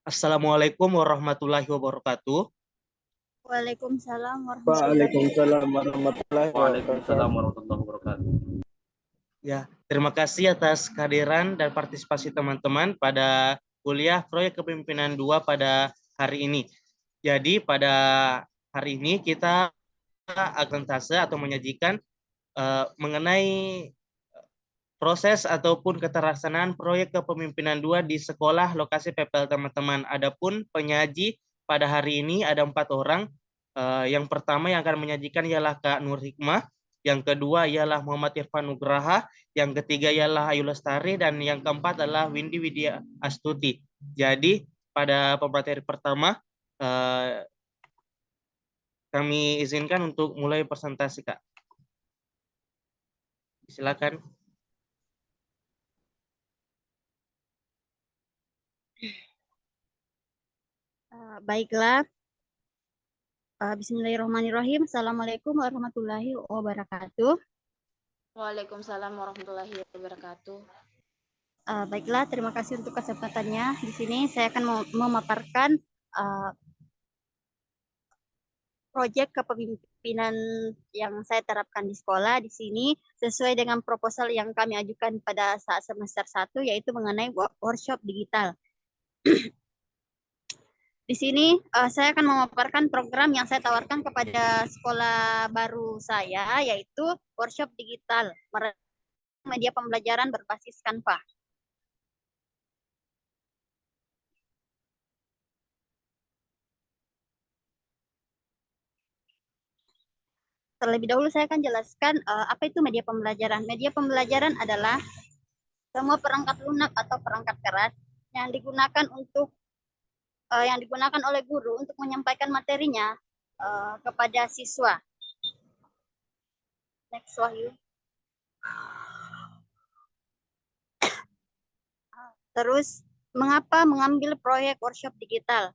Assalamualaikum warahmatullahi wabarakatuh. Waalaikumsalam warahmatullahi wabarakatuh. Waalaikumsalam warahmatullahi Waalaikumsalam wabarakatuh. warahmatullahi wabarakatuh. Ya, terima kasih atas kehadiran dan partisipasi teman-teman pada kuliah proyek kepemimpinan 2 pada hari ini. Jadi pada hari ini kita akan atau menyajikan mengenai proses ataupun keterlaksanaan proyek kepemimpinan 2 di sekolah lokasi PPL teman-teman. Adapun penyaji pada hari ini ada 4 orang. Yang pertama yang akan menyajikan ialah Kak Nur Hikmah, yang kedua ialah Muhammad Irfan Nugraha, yang ketiga ialah Ayu Lestari, dan yang keempat adalah Windy Widya Astuti. Jadi pada pemateri pertama kami izinkan untuk mulai presentasi, Kak. Silakan. Baiklah. Bismillahirrahmanirrahim. Assalamualaikum warahmatullahi wabarakatuh. Waalaikumsalam warahmatullahi wabarakatuh. Baiklah, terima kasih untuk kesempatannya. Di sini saya akan memaparkan proyek kepemimpinan yang saya terapkan di sekolah di sini sesuai dengan proposal yang kami ajukan pada saat semester 1, yaitu mengenai workshop digital. Di sini saya akan memaparkan program yang saya tawarkan kepada sekolah baru saya, yaitu workshop digital media pembelajaran berbasis Canva. Terlebih dahulu saya akan jelaskan apa itu media pembelajaran. Media pembelajaran adalah semua perangkat lunak atau perangkat keras yang digunakan oleh guru untuk menyampaikan materinya kepada siswa. Next, Wahyu. Terus, mengapa mengambil proyek workshop digital?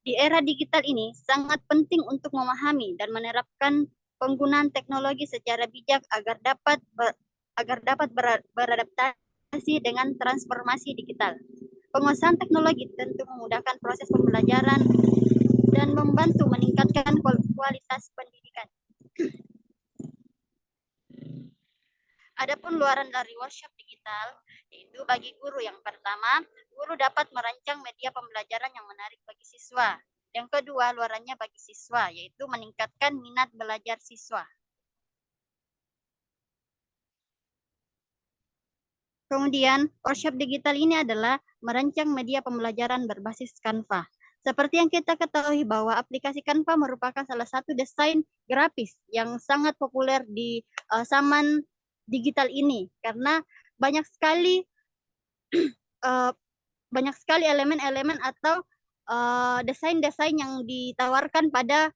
Di era digital ini sangat penting untuk memahami dan menerapkan penggunaan teknologi secara bijak agar dapat beradaptasi dengan transformasi digital. Penguasaan teknologi tentu memudahkan proses pembelajaran dan membantu meningkatkan kualitas pendidikan. Adapun luaran dari workshop digital, yaitu bagi guru yang pertama, guru dapat merancang media pembelajaran yang menarik bagi siswa. Yang kedua, luarannya bagi siswa, yaitu meningkatkan minat belajar siswa. Kemudian, workshop digital ini adalah merancang media pembelajaran berbasis Canva. Seperti yang kita ketahui bahwa aplikasi Canva merupakan salah satu desain grafis yang sangat populer di zaman digital ini, karena banyak sekali elemen-elemen atau desain-desain yang ditawarkan pada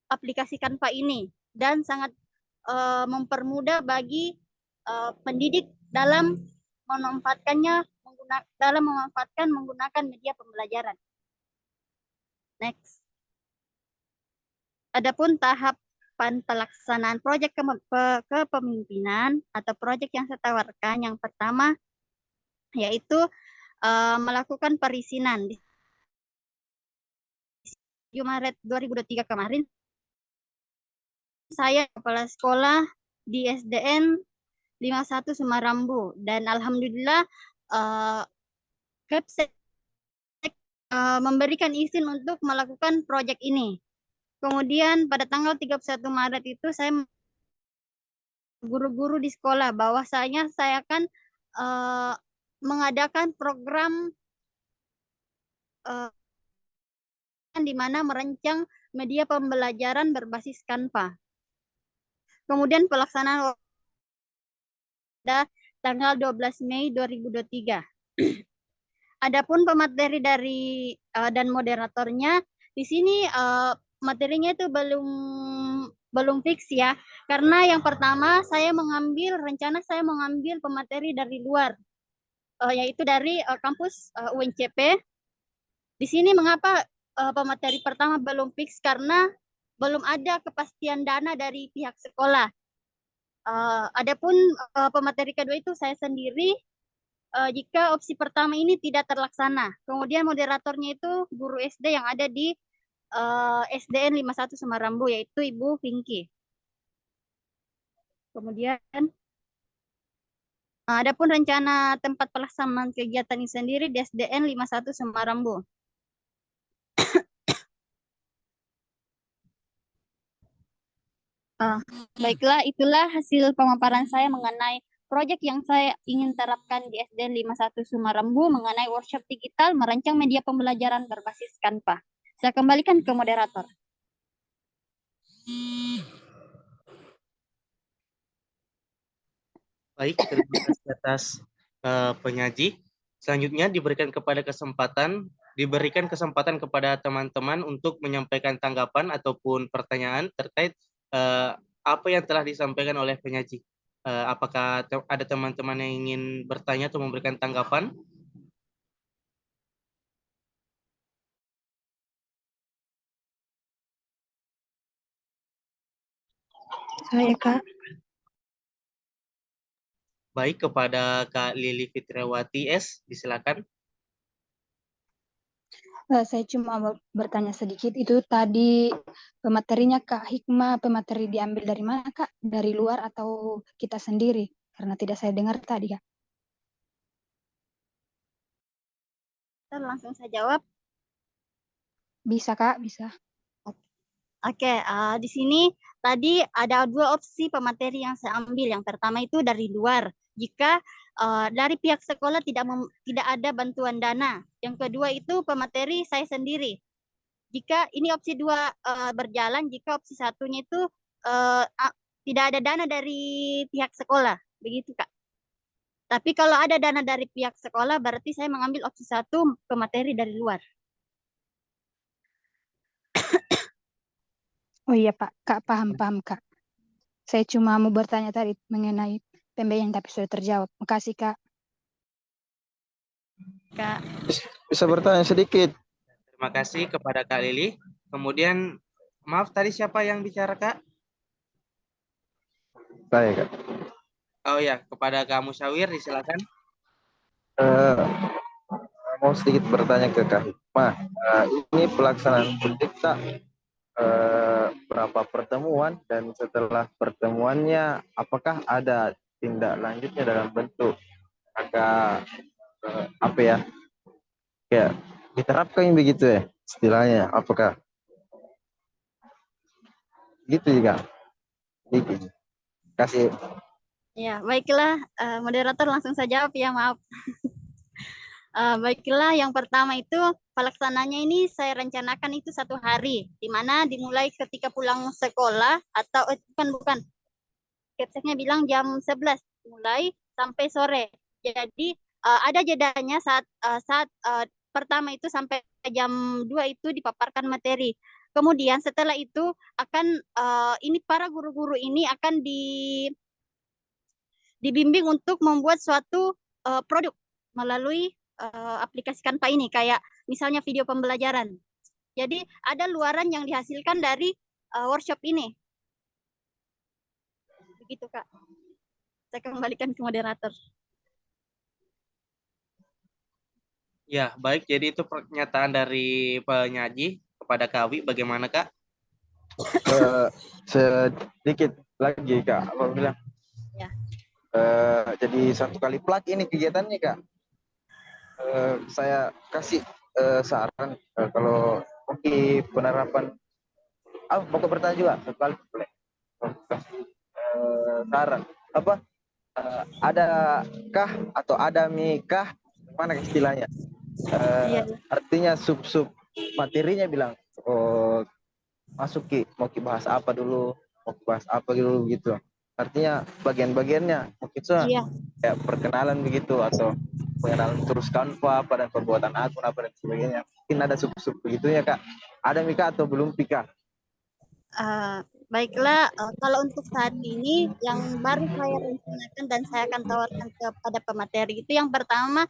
aplikasi Canva ini, dan sangat mempermudah bagi pendidik dalam memanfaatkan menggunakan media pembelajaran. Next. Adapun tahapan pelaksanaan proyek kepemimpinan atau proyek yang saya tawarkan, yang pertama yaitu melakukan perizinan. Di Maret 2023 kemarin, saya kepala sekolah di SDN 51 Sumarambu, dan alhamdulillah Kepsek memberikan izin untuk melakukan proyek ini. Kemudian pada tanggal 31 Maret itu saya guru-guru di sekolah bahwasanya saya akan mengadakan program di mana merancang media pembelajaran berbasis Canva. Kemudian pelaksanaan pada tanggal 12 Mei 2023. Adapun pemateri dari dan moderatornya di sini materinya itu belum fix ya, karena yang pertama rencana saya mengambil pemateri dari luar, yaitu dari kampus UNCP. Di sini mengapa pemateri pertama belum fix, karena belum ada kepastian dana dari pihak sekolah. Adapun pemateri kedua itu saya sendiri jika opsi pertama ini tidak terlaksana. Kemudian moderatornya itu guru SD yang ada di SDN 51 Semarambу, yaitu Ibu Pinky. Kemudian adapun rencana tempat pelaksanaan kegiatan ini sendiri di SDN 51 Semarambу. Baiklah, itulah hasil pemaparan saya mengenai proyek yang saya ingin terapkan di SDN 51 Semarambу mengenai workshop digital merancang media pembelajaran berbasis Canva. Saya kembalikan ke moderator. Baik, terima kasih atas penyaji. Selanjutnya diberikan kesempatan kepada teman-teman untuk menyampaikan tanggapan ataupun pertanyaan terkait apa yang telah disampaikan oleh penyaji. Apakah ada teman-teman yang ingin bertanya atau memberikan tanggapan? Saya, Kak. Baik, kepada Kak Lili Fitriawati S, disilakan. Saya cuma bertanya sedikit, itu tadi pematerinya Kak Hikmah, pemateri diambil dari mana Kak? Dari luar atau kita sendiri? Karena tidak saya dengar tadi Kak. Kita langsung saya jawab. Bisa Kak, bisa. Oke, di sini tadi ada dua opsi pemateri yang saya ambil. Yang pertama itu dari luar. Jika dari pihak sekolah tidak ada bantuan dana. Yang kedua itu pemateri saya sendiri. Jika ini opsi dua berjalan, jika opsi satunya itu tidak ada dana dari pihak sekolah, begitu Kak. Tapi kalau ada dana dari pihak sekolah, berarti saya mengambil opsi satu pemateri dari luar. Oh iya Pak, Kak paham Kak. Saya cuma mau bertanya tadi mengenai pembiayaan tapi sudah terjawab. Makasih Kak. Kak. Bisa bertanya sedikit? Terima kasih kepada Kak Lili. Kemudian, maaf tadi siapa yang bicara Kak? Saya Kak. Oh ya, kepada Kak Musyawir, disilakan. Mau sedikit bertanya ke Kak Hikmah. Ini pelaksanaan project tak berapa pertemuan, dan setelah pertemuannya apakah ada tindak lanjutnya dalam bentuk agak apa ya, kayak diterapkan begitu ya istilahnya, apakah gitu juga? Gitu. Kasih. Ya, baiklah, moderator langsung saja jawab ya, maaf. Baiklah, yang pertama itu pelaksananya ini saya rencanakan itu 1 hari, di mana dimulai ketika pulang sekolah atau bukan. Kepseknya bilang jam 11 mulai sampai sore. Jadi ada jedanya saat pertama itu sampai jam 2 itu dipaparkan materi. Kemudian setelah itu akan ini para guru-guru ini akan dibimbing untuk membuat suatu produk melalui aplikasi Canva ini, kayak misalnya video pembelajaran. Jadi ada luaran yang dihasilkan dari workshop ini. Begitu Kak. Saya kembalikan ke moderator. Ya, baik. Jadi itu pernyataan dari penyaji kepada Kawi. Bagaimana Kak? Sedikit lagi Kak, apa bilang? Ya. Jadi 1 kali plak ini kegiatannya Kak. Saya kasih saran kalau mungkin penerapan mau bertanya juga 1 kali kasih saran apa, adakah atau ada mikah mana istilahnya, artinya sub materinya bilang masuk mau bahas apa dulu, gitu, artinya bagian-bagiannya mungkin kayak perkenalan begitu, atau pengenalan terus Canva pada pembuatan akun apa dan sebagainya. Mungkin ada sub begitunya Kak. Ada Mika atau belum Pika? Baiklah, kalau untuk saat ini yang baru saya rencanakan dan saya akan tawarkan kepada pemateri itu, yang pertama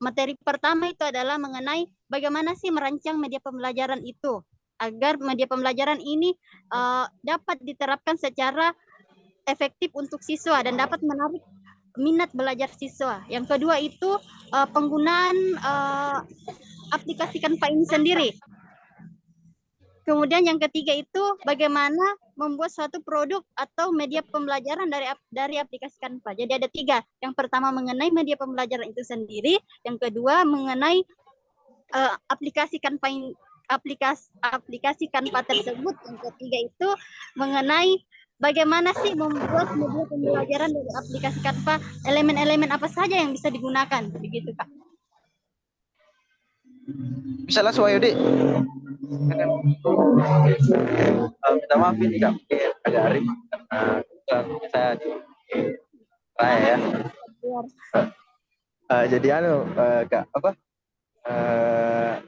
materi pertama itu adalah mengenai bagaimana sih merancang media pembelajaran itu agar media pembelajaran ini dapat diterapkan secara efektif untuk siswa dan dapat menarik minat belajar siswa. Yang kedua itu penggunaan aplikasi Canva ini sendiri. Kemudian yang ketiga itu bagaimana membuat suatu produk atau media pembelajaran dari aplikasi Canva. Jadi ada tiga. Yang pertama mengenai media pembelajaran itu sendiri. Yang kedua mengenai aplikasi Canva tersebut. Yang ketiga itu mengenai bagaimana sih membuat media pembelajaran dari aplikasi Canva, elemen-elemen apa saja yang bisa digunakan, begitu Kak. Bisa langsung ayo Dik. Minta maaf ini Kak, mungkin agak ribet karena saya di raya ya. Jadi Kak,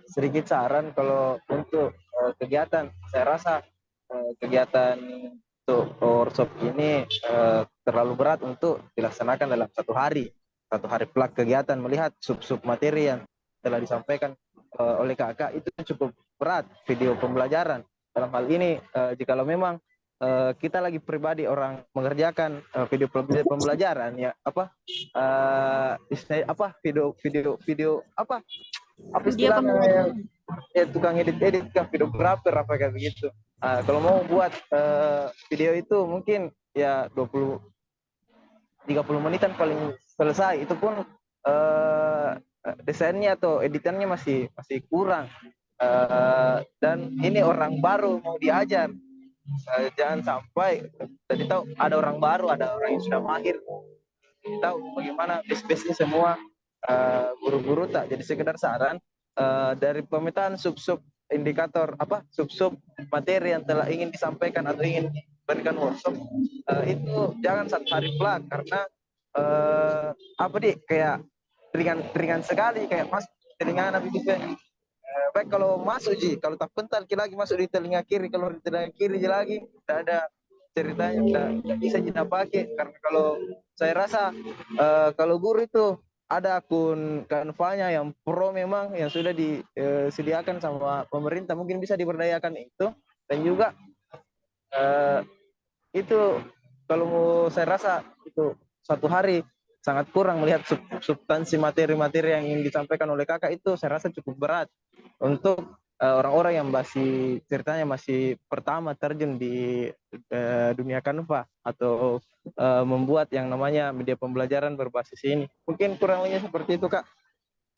sedikit saran kalau untuk kegiatan, saya rasa kegiatan untuk workshop ini terlalu berat untuk dilaksanakan dalam satu hari pelak kegiatan. Melihat sub materi yang telah disampaikan oleh kakak itu cukup berat video pembelajaran. Dalam hal ini jikalau memang kita lagi pribadi orang mengerjakan video pembelajaran ya video istilahnya tukang edit kan, videografer apa kayak begitu. Kalau mau buat video itu mungkin ya 20-30 menitan paling selesai, itu pun desainnya atau editannya masih kurang. Dan ini orang baru mau diajar, jangan sampai tadi tahu ada orang baru, ada orang yang sudah mahir, tahu bagaimana base-nya semua. Guru-guru tak jadi sekedar saran dari pemetaan sub indikator sub materi yang telah ingin disampaikan atau ingin diberikan workshop, itu jangan satu hari pelak, karena kayak ringan sekali, kayak mas telinga anak begitu. Baik kalau masuk kalau tak pental lagi masuk di telinga kiri, kalau di telinga kiri lagi tidak ada ceritanya, tidak bisa kita pakai. Karena kalau saya rasa kalau guru itu ada akun Canva-nya yang pro memang, yang sudah disediakan sama pemerintah, mungkin bisa diberdayakan itu. Dan juga itu kalau saya rasa itu satu hari sangat kurang melihat substansi materi-materi yang ingin disampaikan oleh kakak. Itu saya rasa cukup berat untuk orang-orang yang ceritanya masih pertama terjun di dunia Canva atau membuat yang namanya media pembelajaran berbasis ini. Mungkin kurang lebihnya seperti itu Kak,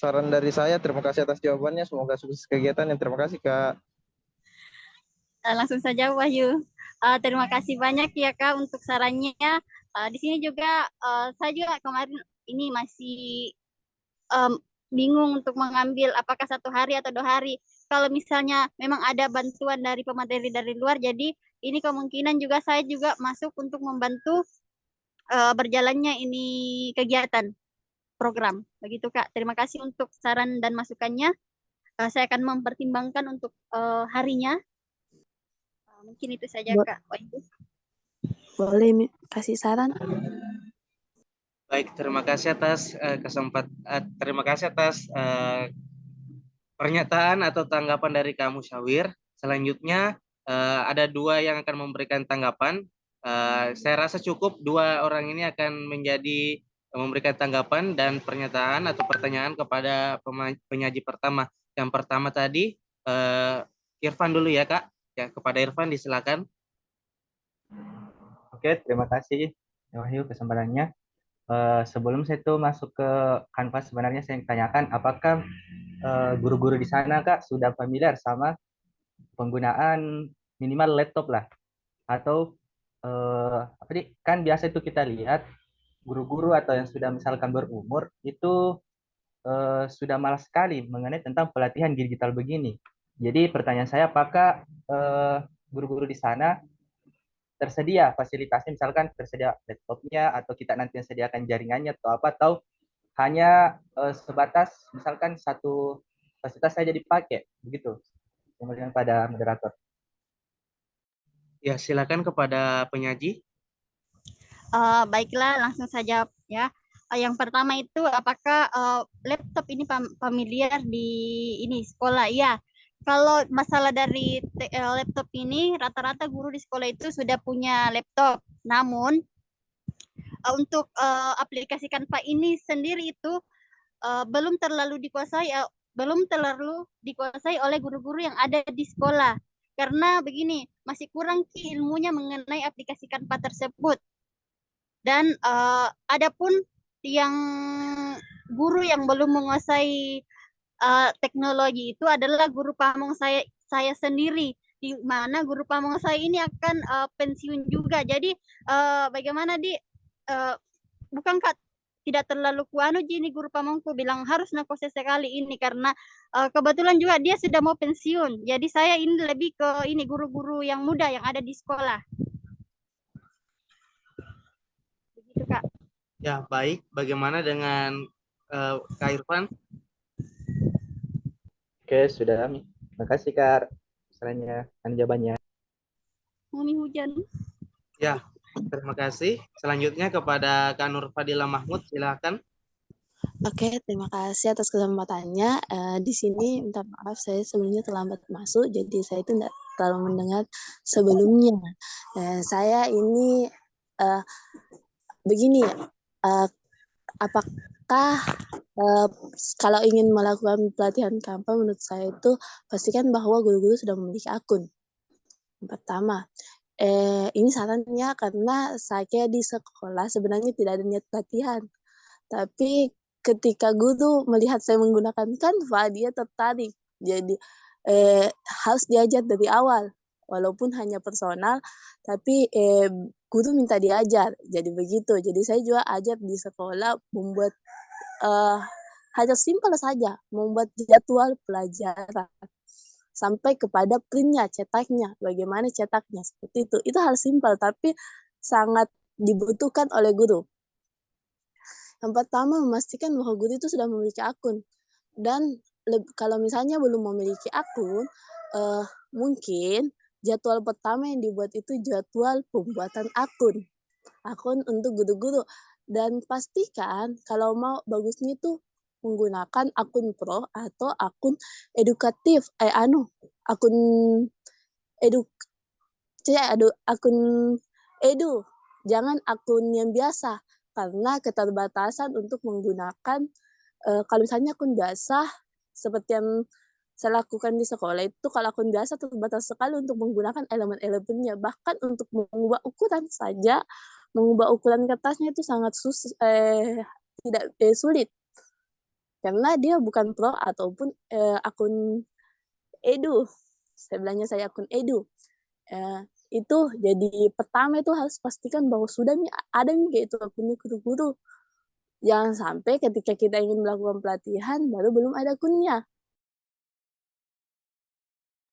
saran dari saya. Terima kasih atas jawabannya, semoga sukses kegiatan. Terima kasih Kak. Langsung saja Wahyu. Terima kasih banyak ya Kak untuk sarannya. Di sini juga saya juga kemarin ini masih bingung untuk mengambil apakah 1 hari atau 2 hari. Kalau misalnya memang ada bantuan dari pemateri dari luar, jadi ini kemungkinan juga saya juga masuk untuk membantu berjalannya ini kegiatan program. Begitu Kak. Terima kasih untuk saran dan masukannya. Saya akan mempertimbangkan untuk harinya. Mungkin itu saja Kak. Boleh kasih saran? Baik, terima kasih atas terima kasih atas pernyataan atau tanggapan dari kamu Syawir. Selanjutnya ada 2 yang akan memberikan tanggapan. Saya rasa cukup 2 orang ini akan memberikan tanggapan dan pernyataan atau pertanyaan kepada penyaji pertama. Yang pertama tadi Irfan dulu ya Kak. Ya, kepada Irfan disilakan. Oke, terima kasih Wahyu kesempatannya. Sebelum saya tuh masuk ke Canva, sebenarnya saya tanyakan apakah guru-guru di sana Kak sudah familiar sama penggunaan minimal laptop lah, atau kan biasa itu kita lihat guru-guru atau yang sudah misalkan berumur itu sudah malas sekali mengenai tentang pelatihan digital begini. Jadi pertanyaan saya, apakah guru-guru di sana tersedia fasilitasnya, misalkan tersedia laptopnya, atau kita nanti sediakan jaringannya atau apa, atau hanya sebatas misalkan satu fasilitas saja dipakai begitu. Kemudian pada moderator. Ya, silakan kepada penyaji. Baiklah, langsung saja ya. Yang pertama itu apakah laptop ini familiar di ini sekolah? Ya. Kalau masalah dari laptop ini, rata-rata guru di sekolah itu sudah punya laptop. Namun untuk aplikasi Canva ini sendiri itu belum terlalu dikuasai oleh guru-guru yang ada di sekolah. Karena begini, masih kurang ilmunya mengenai aplikasi Canva tersebut. Dan adapun yang guru yang belum menguasai teknologi itu adalah guru pamong saya sendiri, di mana guru pamong saya ini akan pensiun juga. Jadi bagaimana bukan Kak, tidak terlalu kuano ini guru pamongku bilang harus nakose sekali ini karena kebetulan juga dia sudah mau pensiun. Jadi saya ini lebih ke ini guru-guru yang muda yang ada di sekolah. Begitu Kak. Ya, baik. Bagaimana dengan Kak Irfan? Oke, sudah Ami. Terima kasih Kak. Misalnya jawabannya. Mumi hujan. Ya, terima kasih. Selanjutnya kepada Kak Nur Fadila Mahmud, silakan. Oke, terima kasih atas kesempatannya. Di sini minta maaf saya sebelumnya terlambat masuk, jadi saya itu tidak terlalu mendengar sebelumnya. Saya ini begini, apakah kalau ingin melakukan pelatihan Canva, menurut saya itu pastikan bahwa guru-guru sudah memiliki akun. Yang pertama, ini sarannya karena saya di sekolah sebenarnya tidak ada niat pelatihan, tapi ketika guru melihat saya menggunakan Canva, dia tertarik. Jadi harus diajar dari awal, walaupun hanya personal, tapi guru minta diajar. Jadi begitu. Jadi saya juga ajar di sekolah membuat hanya simpel saja, membuat jadwal pelajaran sampai kepada printnya, cetaknya, bagaimana cetaknya seperti itu. Itu hal simpel tapi sangat dibutuhkan oleh guru. Yang pertama, memastikan bahwa guru itu sudah memiliki akun. Dan kalau misalnya belum memiliki akun, mungkin jadwal pertama yang dibuat itu jadwal pembuatan akun. Akun untuk guru-guru. Dan pastikan kalau mau bagusnya itu menggunakan akun pro atau akun edukatif. Akun akun edu. Jangan akun yang biasa. Karena keterbatasan untuk menggunakan, kalau misalnya akun biasa, seperti yang saya lakukan di sekolah itu, kalau akun biasa terbatas sekali untuk menggunakan elemen-elemennya. Bahkan untuk mengubah ukuran saja, mengubah ukuran kertasnya itu sangat sulit. Karena dia bukan pro ataupun akun edu. Sebenarnya saya akun edu. Itu jadi pertama itu harus pastikan bahwa sudah nih ada nih kayak itu akunnya guru-guru. Jangan sampai ketika kita ingin melakukan pelatihan baru belum ada akunnya.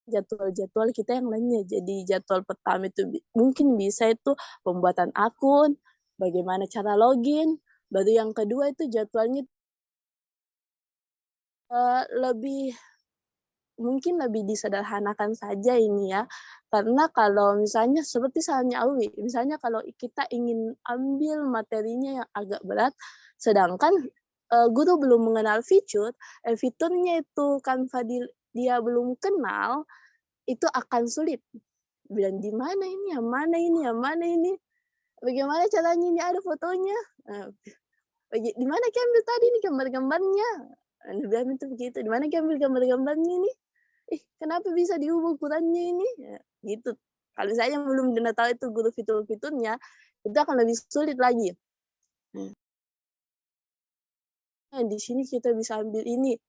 Jadwal-jadwal kita yang lainnya. Jadi jadwal pertama itu mungkin bisa itu pembuatan akun, bagaimana cara login, baru yang kedua itu jadwalnya mungkin lebih disederhanakan saja ini ya. Karena kalau misalnya seperti misalnya Awi, misalnya kalau kita ingin ambil materinya yang agak berat, sedangkan guru belum mengenal fiturnya itu Canva dia belum kenal, itu akan sulit. Bilang di mana ini, yang mana ini, yang mana ini, bagaimana caranya ini ada fotonya, di mana ambil tadi ini gambar-gambarnya, bilang itu begitu, di mana ambil gambar-gambarnya ini, kenapa bisa diubah ukurannya ini, gitu. Kalau saya belum tahu itu guru fitur-fiturnya, itu akan lebih sulit lagi. Di sini kita bisa ambil ini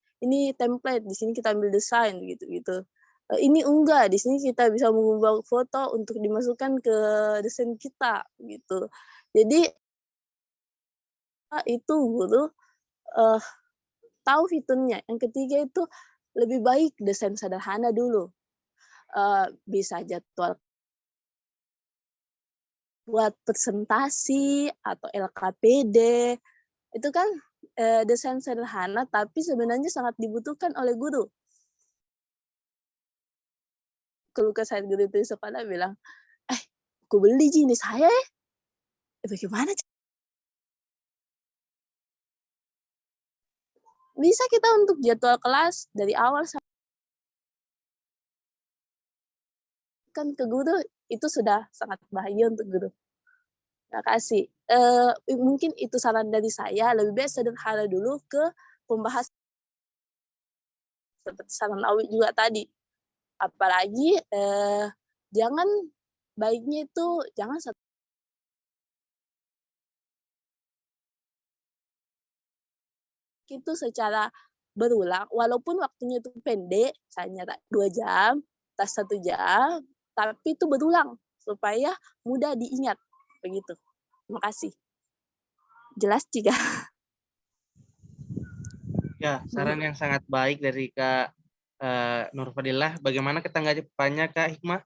template, di sini kita ambil desain gitu-gitu. Ini enggak, di sini kita bisa mengubah foto untuk dimasukkan ke desain kita gitu. Jadi itu guru tahu fiturnya. Yang ketiga itu lebih baik desain sederhana dulu. Bisa jadwal buat presentasi atau LKPD. Itu kan desain sederhana tapi sebenarnya sangat dibutuhkan oleh guru. Kalau ke saya guru itu sekolah bilang, aku beli ini saya, bagaimana? Bisa kita untuk jadwal kelas dari awal kan ke guru itu sudah sangat bahaya untuk guru. Makasih. Mungkin itu saran dari saya, lebih baik sederhana dulu ke pembahasan seperti saran Awi juga tadi. Apalagi jangan baiknya itu jangan itu secara berulang, walaupun waktunya itu pendek, misalnya 2 jam, tas 1 jam, tapi itu berulang supaya mudah diingat, begitu. Terima kasih. Jelas jika Ya, saran yang sangat baik dari Kak Nurfadilah. Bagaimana ketanggapannya Kak Hikmah?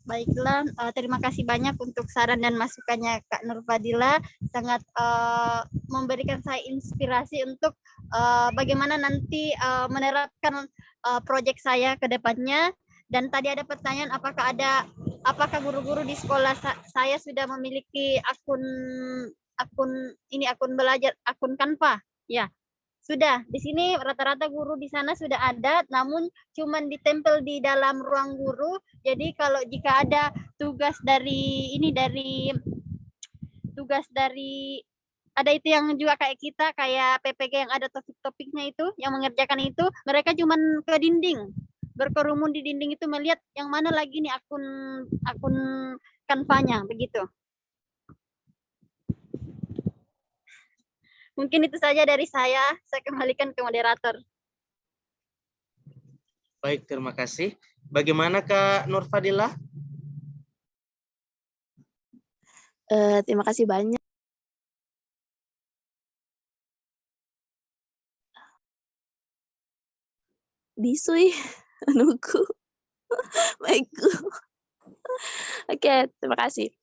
Baiklah, terima kasih banyak untuk saran dan masukannya Kak Nurfadilah. Sangat memberikan saya inspirasi untuk bagaimana nanti menerapkan proyek saya ke depannya. Dan tadi ada pertanyaan apakah guru-guru di sekolah saya sudah memiliki akun belajar, akun Canva? Ya. Sudah, di sini rata-rata guru di sana sudah ada, namun cuman ditempel di dalam ruang guru. Jadi kalau jika ada tugas dari ada itu yang juga kayak kita, kayak PPG yang ada topik-topiknya itu, yang mengerjakan itu, mereka cuman ke dinding, berkerumun di dinding itu melihat yang mana lagi nih akun Canva-nya, begitu. Mungkin itu saja dari saya kembalikan ke moderator. Baik, terima kasih. Bagaimana Kak Nurfadilah? terima kasih banyak. Bisui, nunggu. Baikku. Oke, terima kasih.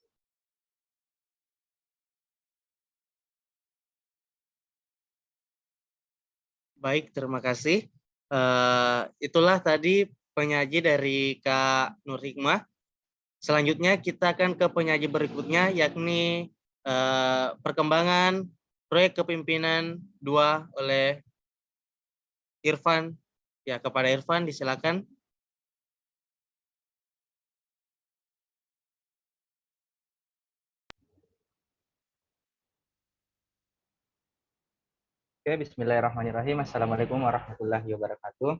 Baik, terima kasih. Itulah tadi penyaji dari Kak Nur Hikmah. Selanjutnya kita akan ke penyaji berikutnya, yakni perkembangan proyek kepemimpinan 2 oleh Irfan. Ya, kepada Irfan disilakan. Oke, bismillahirrahmanirrahim. Assalamualaikum warahmatullahi wabarakatuh.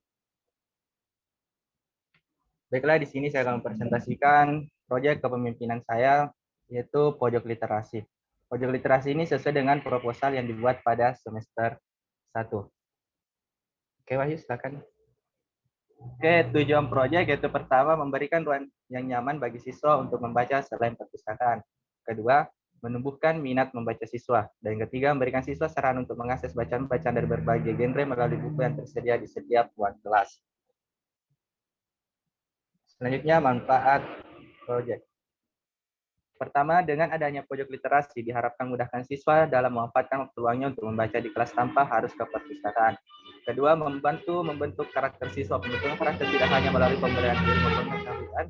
Baiklah, di sini saya akan mempresentasikan proyek kepemimpinan saya, yaitu pojok literasi. Pojok literasi ini sesuai dengan proposal yang dibuat pada semester 1. Oke, Wahyu, silakan. Oke, tujuan proyek yaitu pertama, memberikan ruang yang nyaman bagi siswa untuk membaca selain perpustakaan. Kedua, menumbuhkan minat membaca siswa. Dan ketiga, memberikan siswa saran untuk mengakses bacaan-bacaan dari berbagai genre melalui buku yang tersedia di setiap ruang kelas. Selanjutnya, manfaat proyek. Pertama, dengan adanya pojok literasi diharapkan memudahkan siswa dalam memanfaatkan waktu luangnya untuk membaca di kelas tanpa harus ke perpustakaan. Kedua, membantu membentuk karakter siswa. Pembentukan karakter tidak hanya melalui pemberian ilmu pengetahuan.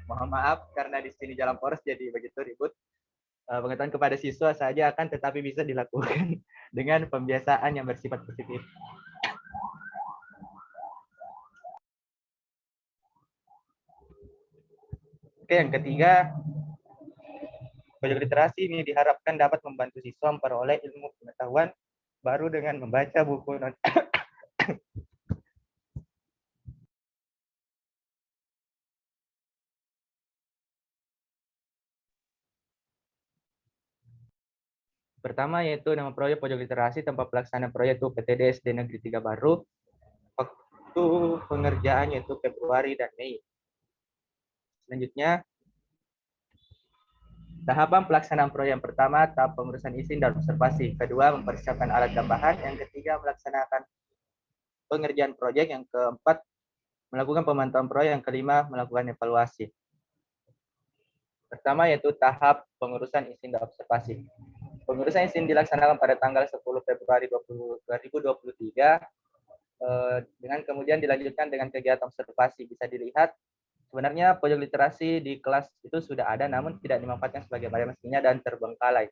Mohon maaf karena di sini jalan poros jadi begitu ribut. Pengetahuan kepada siswa saja akan tetapi bisa dilakukan dengan pembiasaan yang bersifat positif. Oke, yang ketiga, pojok literasi ini diharapkan dapat membantu siswa memperoleh ilmu pengetahuan baru dengan membaca buku Pertama yaitu nama proyek pojok literasi, tempat pelaksanaan proyek itu PTD SD Negeri 3 Baru. Waktu pengerjaan yaitu Februari dan Mei. Selanjutnya, tahapan pelaksanaan proyek yang pertama, tahap pengurusan izin dan observasi. Kedua, mempersiapkan alat tambahan. Yang ketiga, melaksanakan pengerjaan proyek. Yang keempat, melakukan pemantauan proyek. Yang kelima, melakukan evaluasi. Pertama yaitu tahap pengurusan izin dan observasi. Pengurusan izin dilaksanakan pada tanggal 10 Februari 2023 dengan kemudian dilanjutkan dengan kegiatan observasi. Bisa dilihat sebenarnya pojok literasi di kelas itu sudah ada namun tidak dimanfaatkan sebagai mestinya dan terbengkalai.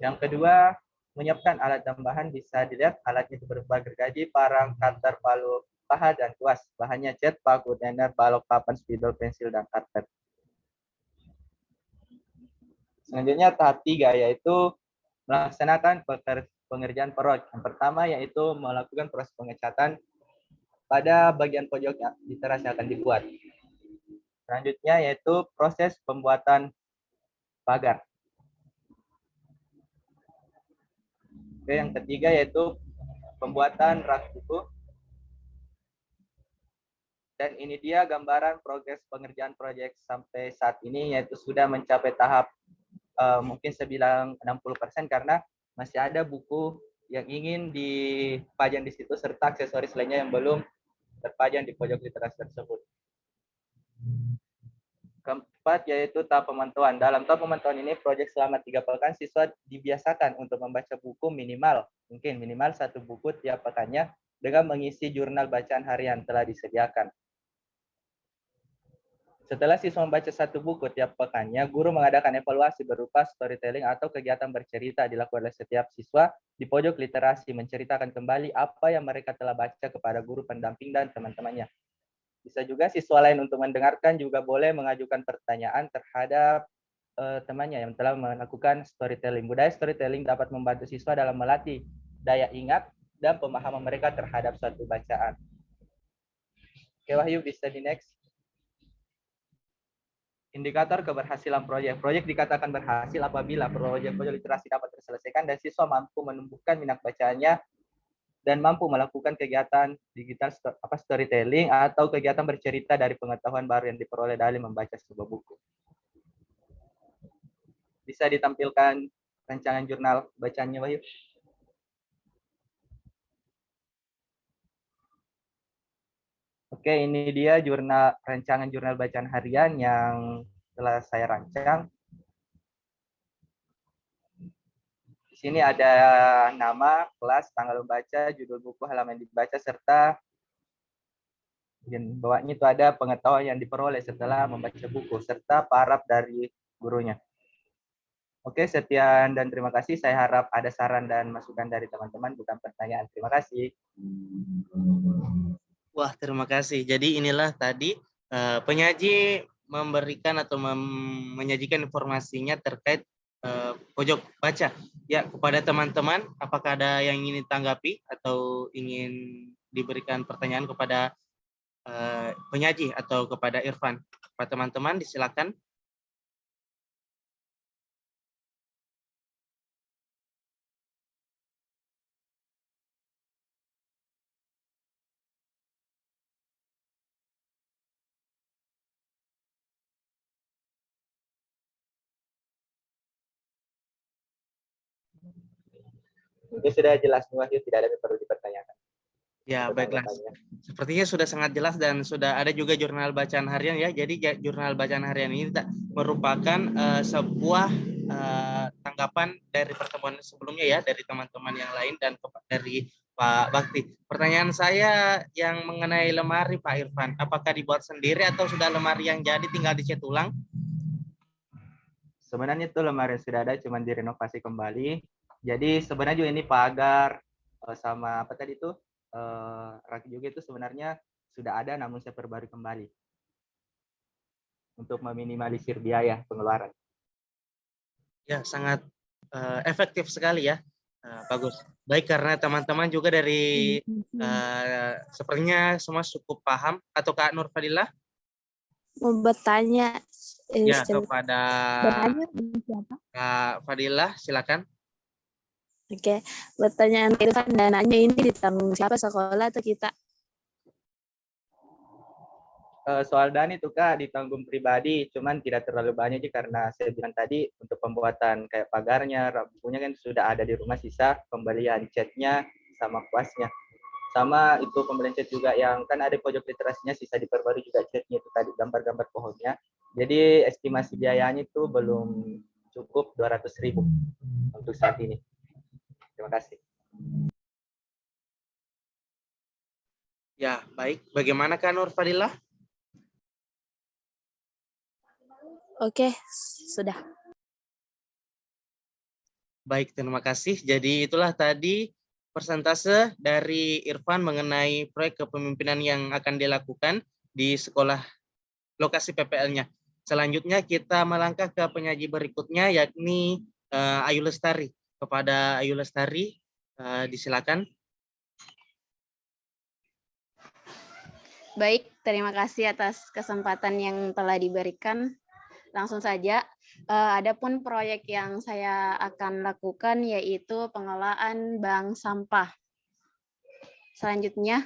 Yang kedua, menyiapkan alat tambahan. Bisa dilihat alatnya itu berupa gergaji, parang, cutter, palu, paha, dan kuas. Bahannya cat, paku, thinner, balok, papan, spidol, pensil, dan karpet. Selanjutnya tahap 3 yaitu melaksanakan pengerjaan proyek. Yang pertama yaitu melakukan proses pengecatan pada bagian pojok literasi yang akan dibuat. Selanjutnya yaitu proses pembuatan pagar. Oke, yang ketiga yaitu pembuatan rak buku. Dan ini dia gambaran progres pengerjaan proyek sampai saat ini, yaitu sudah mencapai tahap mungkin sebilang 60% karena masih ada buku yang ingin dipajang di situ serta aksesoris lainnya yang belum terpajang di pojok literasi tersebut. Keempat yaitu tahap pemantauan. Dalam tahap pemantauan ini, proyek selama 3 pekan siswa dibiasakan untuk membaca buku minimal 1 buku tiap pekannya dengan mengisi jurnal bacaan harian telah disediakan. Setelah siswa membaca 1 buku tiap pekannya, guru mengadakan evaluasi berupa storytelling atau kegiatan bercerita dilakukan oleh setiap siswa di pojok literasi, menceritakan kembali apa yang mereka telah baca kepada guru pendamping dan teman-temannya. Bisa juga siswa lain untuk mendengarkan juga boleh mengajukan pertanyaan terhadap temannya yang telah melakukan storytelling. Budaya storytelling dapat membantu siswa dalam melatih daya ingat dan pemahaman mereka terhadap suatu bacaan. Oke, Wahyu, bisa di next. Indikator keberhasilan proyek. Proyek dikatakan berhasil apabila proyek literasi dapat terselesaikan dan siswa mampu menumbuhkan minat bacaannya dan mampu melakukan kegiatan digital storytelling atau kegiatan bercerita dari pengetahuan baru yang diperoleh dari membaca sebuah buku. Bisa ditampilkan rancangan jurnal bacaannya, Wahyu. Oke, ini dia rancangan jurnal bacaan harian yang telah saya rancang. Di sini ada nama, kelas, tanggal membaca, judul buku, halaman dibaca, serta di bawahnya itu ada pengetahuan yang diperoleh setelah membaca buku, serta paraf dari gurunya. Oke, sekian dan terima kasih. Saya harap ada saran dan masukan dari teman-teman, bukan pertanyaan. Terima kasih. Wah, terima kasih. Jadi inilah tadi penyaji memberikan atau menyajikan informasinya terkait pojok baca. Ya, kepada teman-teman, apakah ada yang ingin ditanggapi atau ingin diberikan pertanyaan kepada penyaji atau kepada Irfan? Kepada teman-teman, disilakan. Ini sudah jelas, Wahyu, tidak ada yang perlu dipertanyakan. Ya, baiklah. Sepertinya sudah sangat jelas dan sudah ada juga jurnal bacaan harian ya. Jadi jurnal bacaan harian ini merupakan sebuah tanggapan dari pertemuan sebelumnya ya, dari teman-teman yang lain dan dari Pak Bakti. Pertanyaan saya yang mengenai lemari, Pak Irfan, apakah dibuat sendiri atau sudah lemari yang jadi tinggal dicat ulang? Sebenarnya itu lemari sudah ada, cuma direnovasi kembali. Jadi sebenarnya juga ini pagar sama apa tadi itu rak juga itu sebenarnya sudah ada, namun saya perbarui kembali untuk meminimalisir biaya pengeluaran. Ya, sangat efektif sekali ya. Bagus. Baik, karena teman-teman juga dari sepertinya semua cukup paham. Atau Kak Nur Fadilah? Mau bertanya. Ya, kepada Kak Fadilah, silakan. Oke, pertanyaan Irfan, dananya ini ditanggung siapa, sekolah atau kita? Soal dana itu Kak ditanggung pribadi, cuman tidak terlalu banyak sih karena saya bilang tadi untuk pembuatan kayak pagarnya, bukunya kan sudah ada di rumah, sisa pembelian catnya sama kuasnya. Sama itu pembelian cat juga yang kan ada pojok literasinya, sisa diperbarui juga catnya itu tadi, gambar-gambar pohonnya. Jadi estimasi biayanya itu belum cukup 200.000 untuk saat ini. Terima kasih. Ya, baik. Bagaimana Kak Nur Fadilah? Oke, sudah. Baik, terima kasih. Jadi itulah tadi persentase dari Irfan mengenai proyek kepemimpinan yang akan dilakukan di sekolah lokasi PPL-nya. Selanjutnya kita melangkah ke penyaji berikutnya, yakni Ayu Lestari. Kepada Ayu Lestari, disilakan. Baik, terima kasih atas kesempatan yang telah diberikan. Langsung saja, adapun proyek yang saya akan lakukan yaitu pengelolaan bank sampah. Selanjutnya,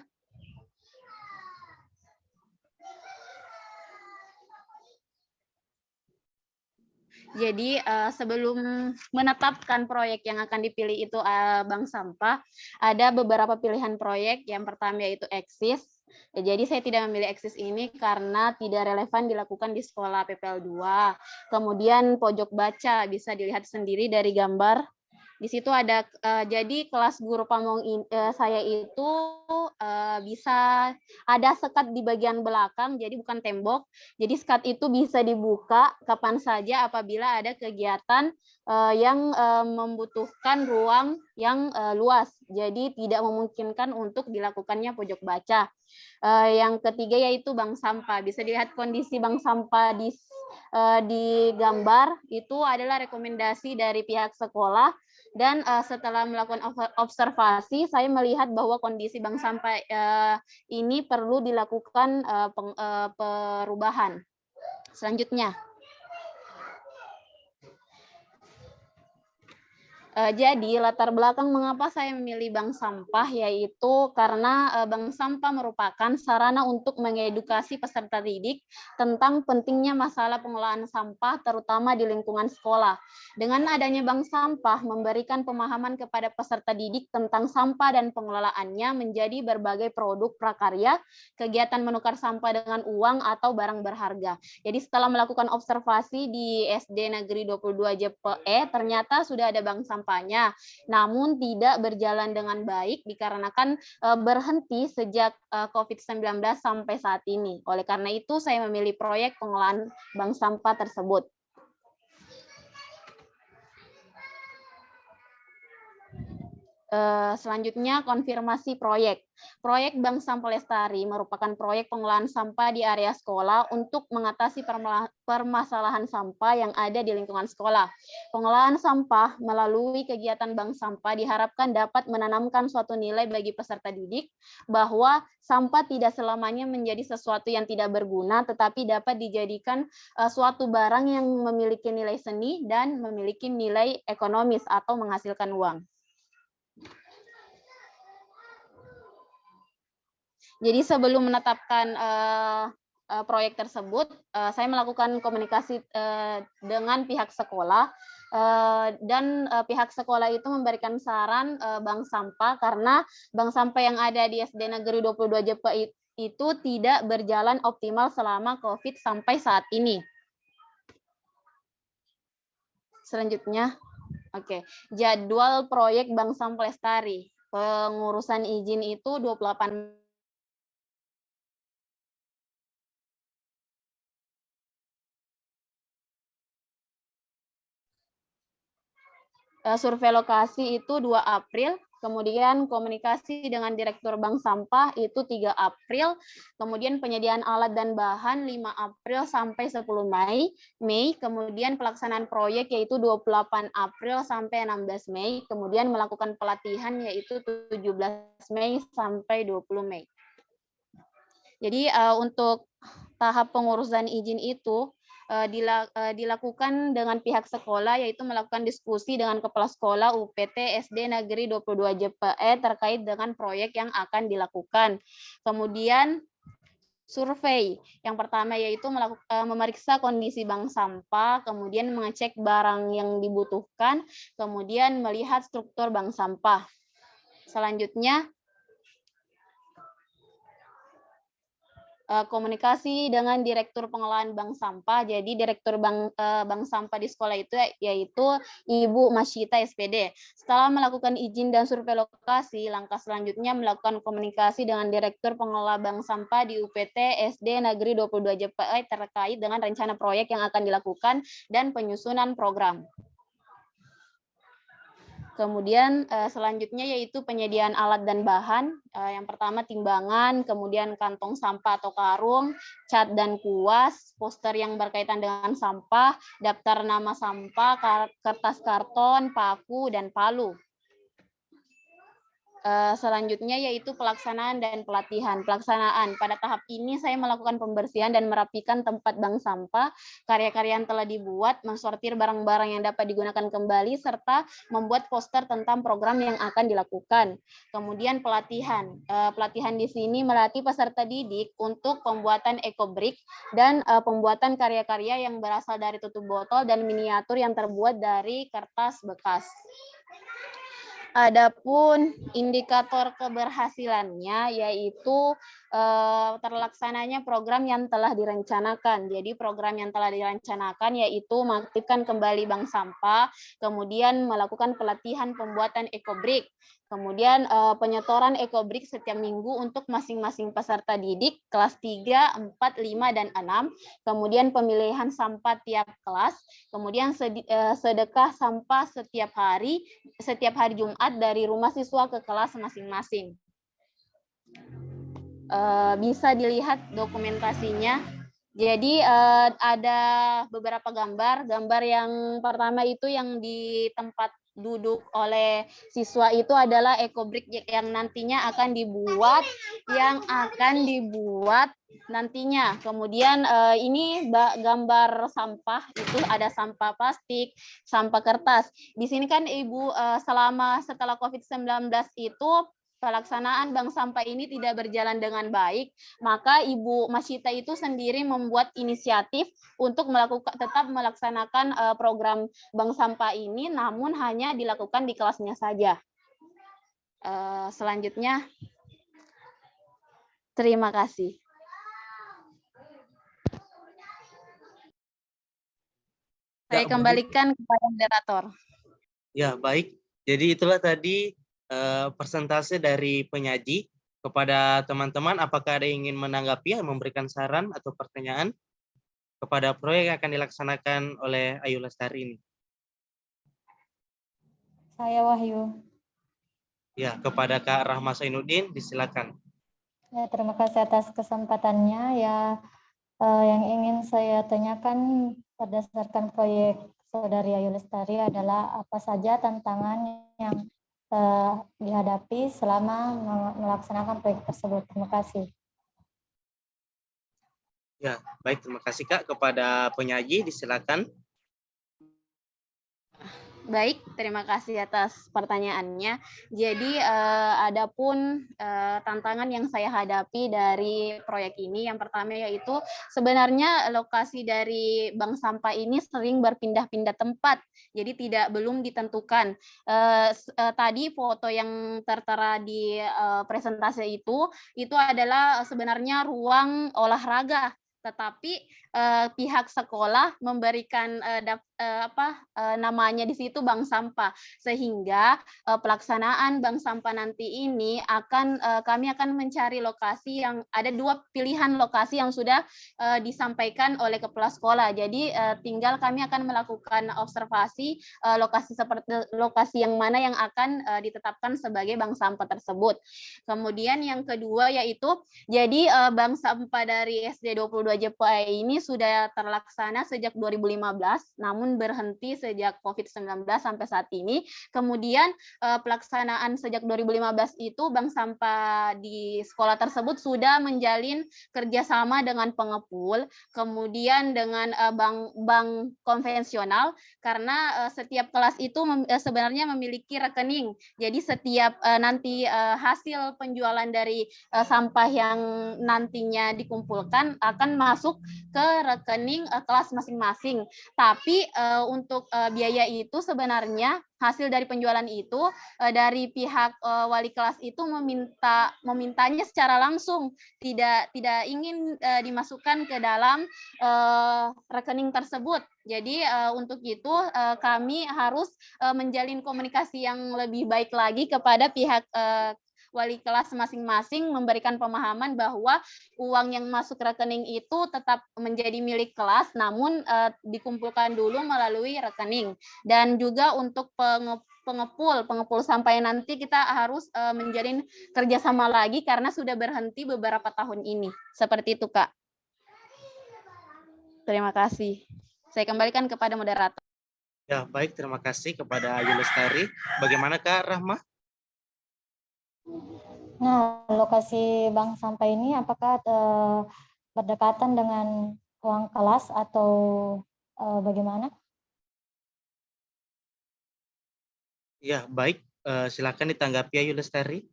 jadi sebelum menetapkan proyek yang akan dipilih itu bank sampah, ada beberapa pilihan proyek. Yang pertama yaitu eksis. Jadi saya tidak memilih eksis ini karena tidak relevan dilakukan di sekolah PPL 2. Kemudian pojok baca bisa dilihat sendiri dari gambar. Di situ ada jadi kelas guru pamong saya itu bisa ada sekat di bagian belakang, jadi bukan tembok. Jadi sekat itu bisa dibuka kapan saja apabila ada kegiatan yang membutuhkan ruang yang luas. Jadi tidak memungkinkan untuk dilakukannya pojok baca. Yang ketiga yaitu bank sampah. Bisa dilihat kondisi bank sampah di gambar. Itu adalah rekomendasi dari pihak sekolah. Dan setelah melakukan observasi, saya melihat bahwa kondisi bank sampah ini perlu dilakukan perubahan. Selanjutnya, jadi latar belakang mengapa saya memilih bank sampah yaitu karena bank sampah merupakan sarana untuk mengedukasi peserta didik tentang pentingnya masalah pengelolaan sampah terutama di lingkungan sekolah. Dengan adanya bank sampah memberikan pemahaman kepada peserta didik tentang sampah dan pengelolaannya menjadi berbagai produk prakarya, kegiatan menukar sampah dengan uang atau barang berharga. Jadi setelah melakukan observasi di SD Negeri 22 JPE ternyata sudah ada bank sampah, namun tidak berjalan dengan baik dikarenakan berhenti sejak COVID-19 sampai saat ini. Oleh karena itu, saya memilih proyek pengelolaan bank sampah tersebut. Selanjutnya konfirmasi proyek. Proyek Bank Sampah Lestari merupakan proyek pengelolaan sampah di area sekolah untuk mengatasi permasalahan sampah yang ada di lingkungan sekolah. Pengelolaan sampah melalui kegiatan bank sampah diharapkan dapat menanamkan suatu nilai bagi peserta didik bahwa sampah tidak selamanya menjadi sesuatu yang tidak berguna, tetapi dapat dijadikan suatu barang yang memiliki nilai seni dan memiliki nilai ekonomis atau menghasilkan uang. Jadi sebelum menetapkan proyek tersebut, saya melakukan komunikasi dengan pihak sekolah dan pihak sekolah itu memberikan saran bank sampah karena bank sampah yang ada di SD Negeri 22 JPE itu tidak berjalan optimal selama COVID sampai saat ini. Selanjutnya, oke, jadwal proyek Bank Sampah Lestari. Pengurusan izin itu 28 survei lokasi itu 2 April, kemudian komunikasi dengan Direktur Bank Sampah itu 3 April, kemudian penyediaan alat dan bahan 5 April sampai 10 Mei, kemudian pelaksanaan proyek yaitu 28 April sampai 16 Mei, kemudian melakukan pelatihan yaitu 17 Mei sampai 20 Mei. Jadi untuk tahap pengurusan izin itu dilakukan dengan pihak sekolah, yaitu melakukan diskusi dengan kepala sekolah UPT SD Negeri 22 JPE terkait dengan proyek yang akan dilakukan. Kemudian survei yang pertama yaitu memeriksa kondisi bank sampah, kemudian mengecek barang yang dibutuhkan, kemudian melihat struktur bank sampah. Selanjutnya komunikasi dengan Direktur Pengelolaan Bank Sampah. Jadi Direktur Bank Sampah di sekolah itu yaitu Ibu Masyita SPD. Setelah melakukan izin dan survei lokasi, langkah selanjutnya melakukan komunikasi dengan Direktur Pengelola Bank Sampah di UPT SD Negeri 22 JPE terkait dengan rencana proyek yang akan dilakukan dan penyusunan program. Kemudian selanjutnya yaitu penyediaan alat dan bahan. Yang pertama timbangan, kemudian kantong sampah atau karung, cat dan kuas, poster yang berkaitan dengan sampah, daftar nama sampah, kertas karton, paku, dan palu. Selanjutnya yaitu pelaksanaan dan pelatihan. Pelaksanaan, pada tahap ini saya melakukan pembersihan dan merapikan tempat bank sampah, karya-karya yang telah dibuat, mensortir barang-barang yang dapat digunakan kembali, serta membuat poster tentang program yang akan dilakukan. Kemudian pelatihan. Pelatihan di sini melatih peserta didik untuk pembuatan eco-brick dan pembuatan karya-karya yang berasal dari tutup botol dan miniatur yang terbuat dari kertas bekas. Adapun indikator keberhasilannya yaitu terlaksananya program yang telah direncanakan. Jadi program yang telah direncanakan yaitu mengaktifkan kembali bank sampah, kemudian melakukan pelatihan pembuatan eco-brick, kemudian penyetoran eco-brick setiap minggu untuk masing-masing peserta didik kelas 3, 4, 5, dan 6, kemudian pemilihan sampah tiap kelas, kemudian sedekah sampah setiap hari Jumat dari rumah siswa ke kelas masing-masing. Bisa dilihat dokumentasinya. Jadi ada beberapa gambar. Gambar yang pertama itu yang di tempat duduk oleh siswa itu adalah eco-brick yang nantinya akan dibuat nantinya. Kemudian ini gambar sampah, itu ada sampah plastik, sampah kertas. Di sini kan Ibu setelah COVID-19 itu pelaksanaan bank sampah ini tidak berjalan dengan baik, maka Ibu Masyita itu sendiri membuat inisiatif untuk tetap melaksanakan program bank sampah ini, namun hanya dilakukan di kelasnya saja. Selanjutnya, terima kasih. Saya kembalikan kepada moderator. Ya, baik. Jadi itulah tadi persentase dari penyaji. Kepada teman-teman, apakah ada yang ingin menanggapi, memberikan saran atau pertanyaan kepada proyek yang akan dilaksanakan oleh Ayu Lestari ini? Saya Wahyu. Ya, kepada Kak Rahma Sainuddin, disilakan. Ya, terima kasih atas kesempatannya. Ya, yang ingin saya tanyakan berdasarkan proyek Saudari Ayu Lestari adalah apa saja tantangan yang dihadapi selama melaksanakan proyek tersebut. Terima kasih. Ya, baik, terima kasih Kak. Kepada penyaji, disilakan. Baik, terima kasih atas pertanyaannya. Jadi adapun tantangan yang saya hadapi dari proyek ini, yang pertama yaitu sebenarnya lokasi dari bank sampah ini sering berpindah-pindah tempat, jadi belum ditentukan. Tadi foto yang tertera di presentasi itu adalah sebenarnya ruang olahraga. Tetapi pihak sekolah memberikan namanya di situ bank sampah, sehingga pelaksanaan bank sampah nanti ini kami akan mencari lokasi yang ada 2 pilihan lokasi yang sudah disampaikan oleh kepala sekolah. Jadi tinggal kami akan melakukan observasi lokasi yang mana yang akan ditetapkan sebagai bank sampah tersebut. Kemudian yang kedua yaitu jadi bank sampah dari SD 22 JPAE ini sudah terlaksana sejak 2015, namun berhenti sejak COVID-19 sampai saat ini. Kemudian pelaksanaan sejak 2015 itu bank sampah di sekolah tersebut sudah menjalin kerjasama dengan pengepul, kemudian dengan bank konvensional, karena setiap kelas itu sebenarnya memiliki rekening. Jadi setiap nanti hasil penjualan dari sampah yang nantinya dikumpulkan akan masuk ke rekening kelas masing-masing. Tapi untuk biaya itu sebenarnya hasil dari penjualan itu dari pihak wali kelas itu memintanya secara langsung, tidak ingin dimasukkan ke dalam rekening tersebut. Jadi untuk itu kami harus menjalin komunikasi yang lebih baik lagi kepada pihak wali kelas masing-masing, memberikan pemahaman bahwa uang yang masuk rekening itu tetap menjadi milik kelas, namun dikumpulkan dulu melalui rekening. Dan juga untuk pengepul sampah yang nanti kita harus menjalin kerjasama lagi karena sudah berhenti beberapa tahun ini. Seperti itu, Kak. Terima kasih. Saya kembalikan kepada moderator. Ya, baik. Terima kasih kepada Ayu Lestari. Bagaimana Kak Rahma? Nah, lokasi bank sampah ini apakah berdekatan dengan ruang kelas atau bagaimana? Ya, baik. Silakan ditanggapi Ayu Lestari.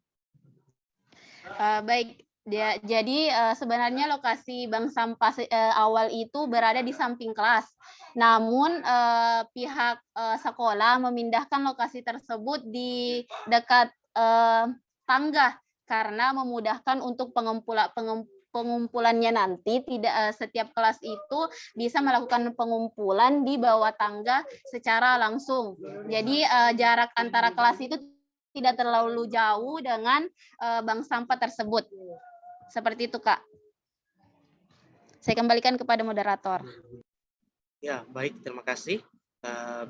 Baik, jadi sebenarnya lokasi bank sampah awal itu berada di samping kelas. Namun pihak sekolah memindahkan lokasi tersebut di dekat tangga karena memudahkan untuk pengumpulannya nanti. Tidak setiap kelas itu bisa melakukan pengumpulan di bawah tangga secara langsung. Jadi jarak antara kelas itu tidak terlalu jauh dengan bank sampah tersebut. Seperti itu, Kak. Saya kembalikan kepada moderator. Ya, baik. Terima kasih.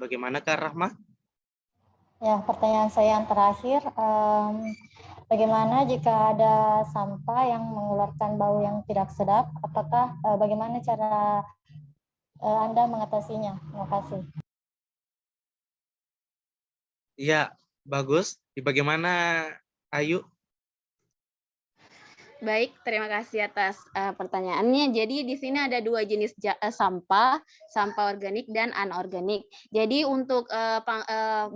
Bagaimana Kak Rahma? Ya, pertanyaan saya yang terakhir, bagaimana jika ada sampah yang mengeluarkan bau yang tidak sedap? Apakah bagaimana cara Anda mengatasinya? Terima kasih. Ya, bagus. Bagaimana Ayu? Baik, terima kasih atas pertanyaannya. Jadi di sini ada dua jenis sampah, sampah organik dan anorganik. Jadi untuk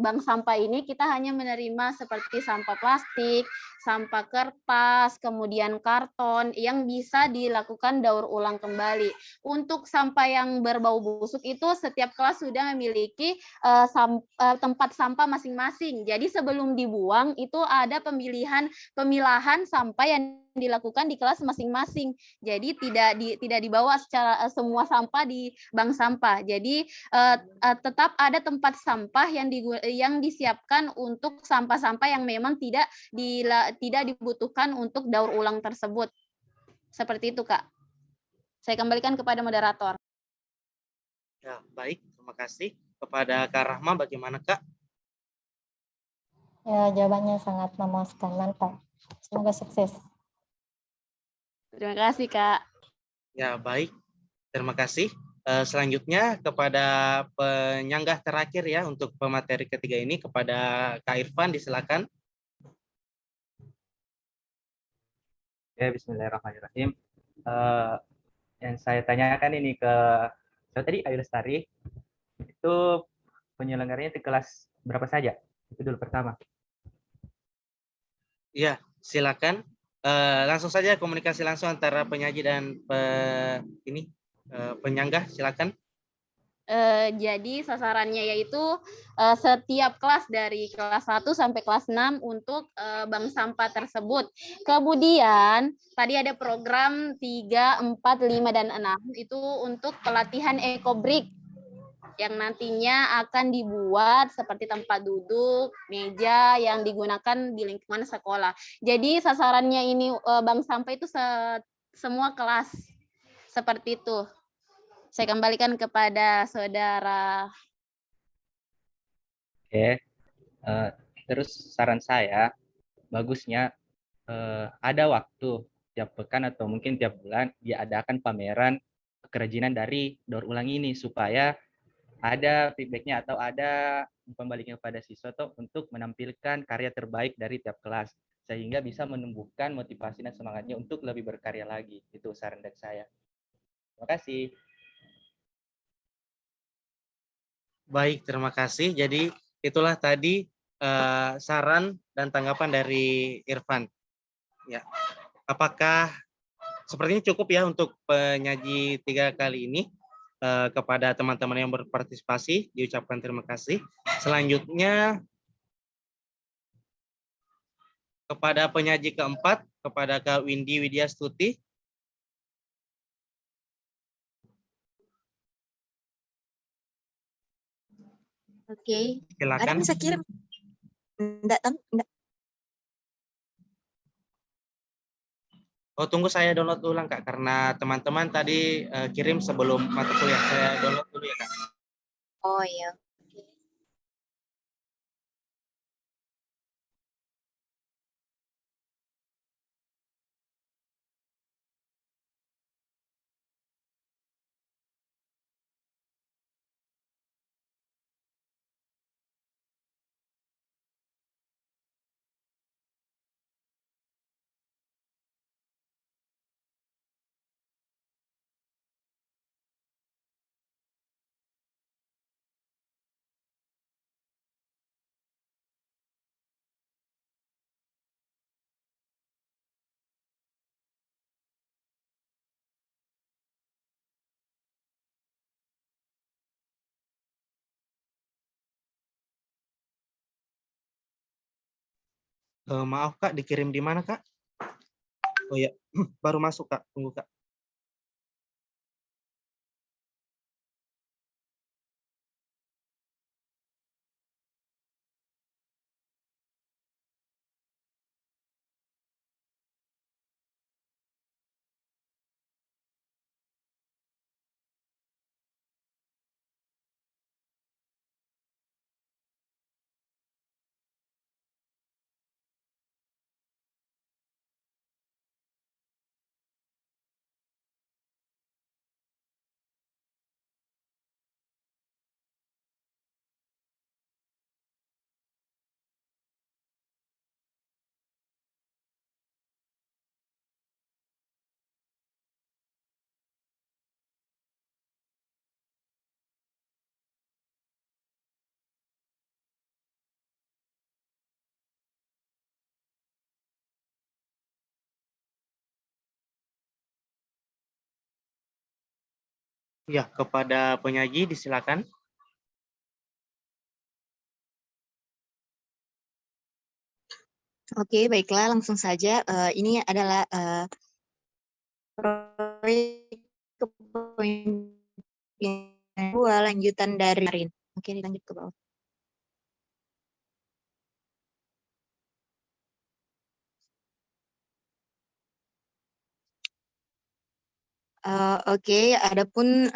bank sampah ini kita hanya menerima seperti sampah plastik, sampah kertas, kemudian karton yang bisa dilakukan daur ulang kembali. Untuk sampah yang berbau busuk itu setiap kelas sudah memiliki tempat sampah masing-masing. Jadi sebelum dibuang itu ada pemilahan sampah yang dilakukan di kelas masing-masing. Jadi tidak dibawa secara semua sampah di bank sampah. Jadi tetap ada tempat sampah yang disiapkan untuk sampah-sampah yang memang tidak dibutuhkan untuk daur ulang tersebut. Seperti itu, Kak. Saya kembalikan kepada moderator. Ya, baik. Terima kasih. Kepada Kak Rahma, bagaimana Kak? Ya, jawabannya sangat memuaskan. Mantap. Semoga sukses. Terima kasih, Kak. Ya, baik. Terima kasih. Selanjutnya kepada penyanggah terakhir ya untuk pemateri ketiga ini, kepada Kak Irfan, disilakan. Ya, bismillahirrahmanirrahim. Yang saya tanyakan ini ke tadi Ayu Lestari, itu penyelenggaranya di kelas berapa saja? Itu dulu pertama. Iya, silakan. Langsung saja komunikasi langsung antara penyaji dan penyanggah, silakan. Jadi sasarannya yaitu setiap kelas dari kelas 1 sampai kelas 6 untuk bank sampah tersebut. Kemudian tadi ada program 3, 4, 5, dan 6 itu untuk pelatihan ekobrik yang nantinya akan dibuat seperti tempat duduk, meja yang digunakan di lingkungan sekolah. Jadi sasarannya ini bank sampah itu semua kelas seperti itu. Saya kembalikan kepada saudara. Oke. Terus saran saya, bagusnya ada waktu tiap pekan atau mungkin tiap bulan diadakan pameran kerajinan dari daur ulang ini supaya ada feedbacknya atau ada pembalikan kepada siswa untuk menampilkan karya terbaik dari tiap kelas sehingga bisa menumbuhkan motivasi dan semangatnya untuk lebih berkarya lagi. Itu saran dari saya. Terima kasih. Baik, terima kasih. Jadi itulah tadi saran dan tanggapan dari Irfan. Ya, apakah sepertinya cukup ya untuk penyaji 3 kali ini? Kepada teman-teman yang berpartisipasi diucapkan terima kasih. Selanjutnya kepada penyaji keempat, kepada Kak Windy Widya Stuti. Oke. Silakan. Ada yang bisa kirim? Enggak. Oh, tunggu saya download ulang Kak, karena teman-teman tadi kirim sebelum mata kuliah. Saya download dulu ya Kak. Oh iya. Maaf Kak, dikirim di mana Kak? Oh ya, baru masuk Kak, tunggu Kak. Ya, kepada penyaji disilakan. Oke, baiklah, langsung saja. Ini adalah proyek kepemimpinan dua lanjutan dari kemarin. Oke, dilanjut ke bawah. Oke, adapun